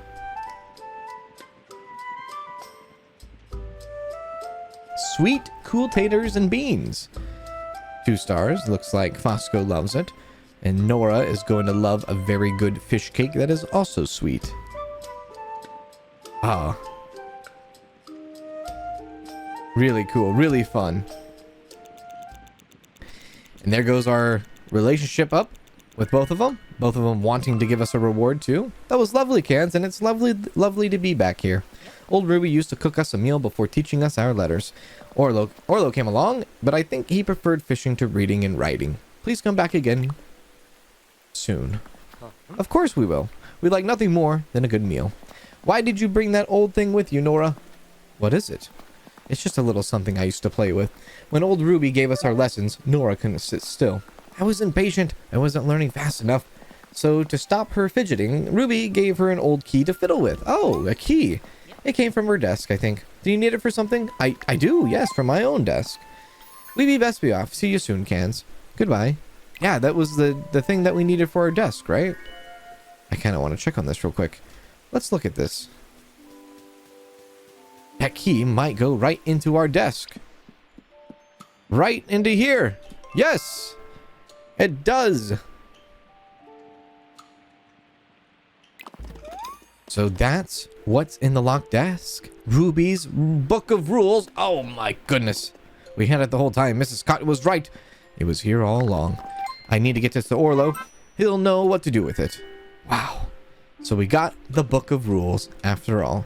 Sweet, cool taters and beans. 2 stars. Looks like Fosco loves it. And Nora is going to love a very good fish cake that is also sweet. Ah. Really cool. Really fun. And there goes our relationship up with both of them. Both of them wanting to give us a reward too. That was lovely, Cans, and it's lovely to be back here. Old Ruby used to cook us a meal before teaching us our letters. Orlo came along, but I think he preferred fishing to reading and writing. Please come back again soon. Of course we will. We like nothing more than a good meal. Why did you bring that old thing with you, Nora? What is it? It's just a little something I used to play with. When old Ruby gave us our lessons, Nora couldn't sit still. I was impatient. I wasn't learning fast enough. So to stop her fidgeting, Ruby gave her an old key to fiddle with. Oh, a key. It came from her desk, I think. Do you need it for something? I do, yes, from my own desk. We best be off. See you soon, Cans. Goodbye. Yeah, that was the thing that we needed for our desk, right? I kind of want to check on this real quick. Let's look at this. That key might go right into our desk. Right into here. Yes, it does. So that's what's in the locked desk. Ruby's book of rules. Oh my goodness. We had it the whole time. Mrs. Scott was right. It was here all along. I need to get this to Orlo. He'll know what to do with it. Wow. So we got the book of rules after all.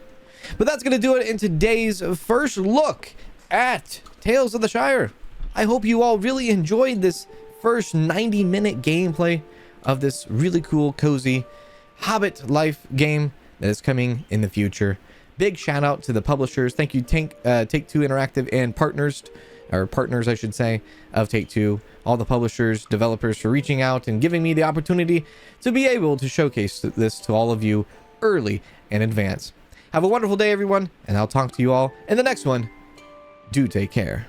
But that's going to do it in today's first look at Tales of the Shire. I hope you all really enjoyed this first 90-minute gameplay of this really cool, cozy Hobbit life game that is coming in the future. Big shout out to the publishers. Thank you, Take-Two Interactive and partners, I should say, of Take-Two. All the publishers, developers for reaching out and giving me the opportunity to be able to showcase this to all of you early in advance. Have a wonderful day, everyone, and I'll talk to you all in the next one. Do take care.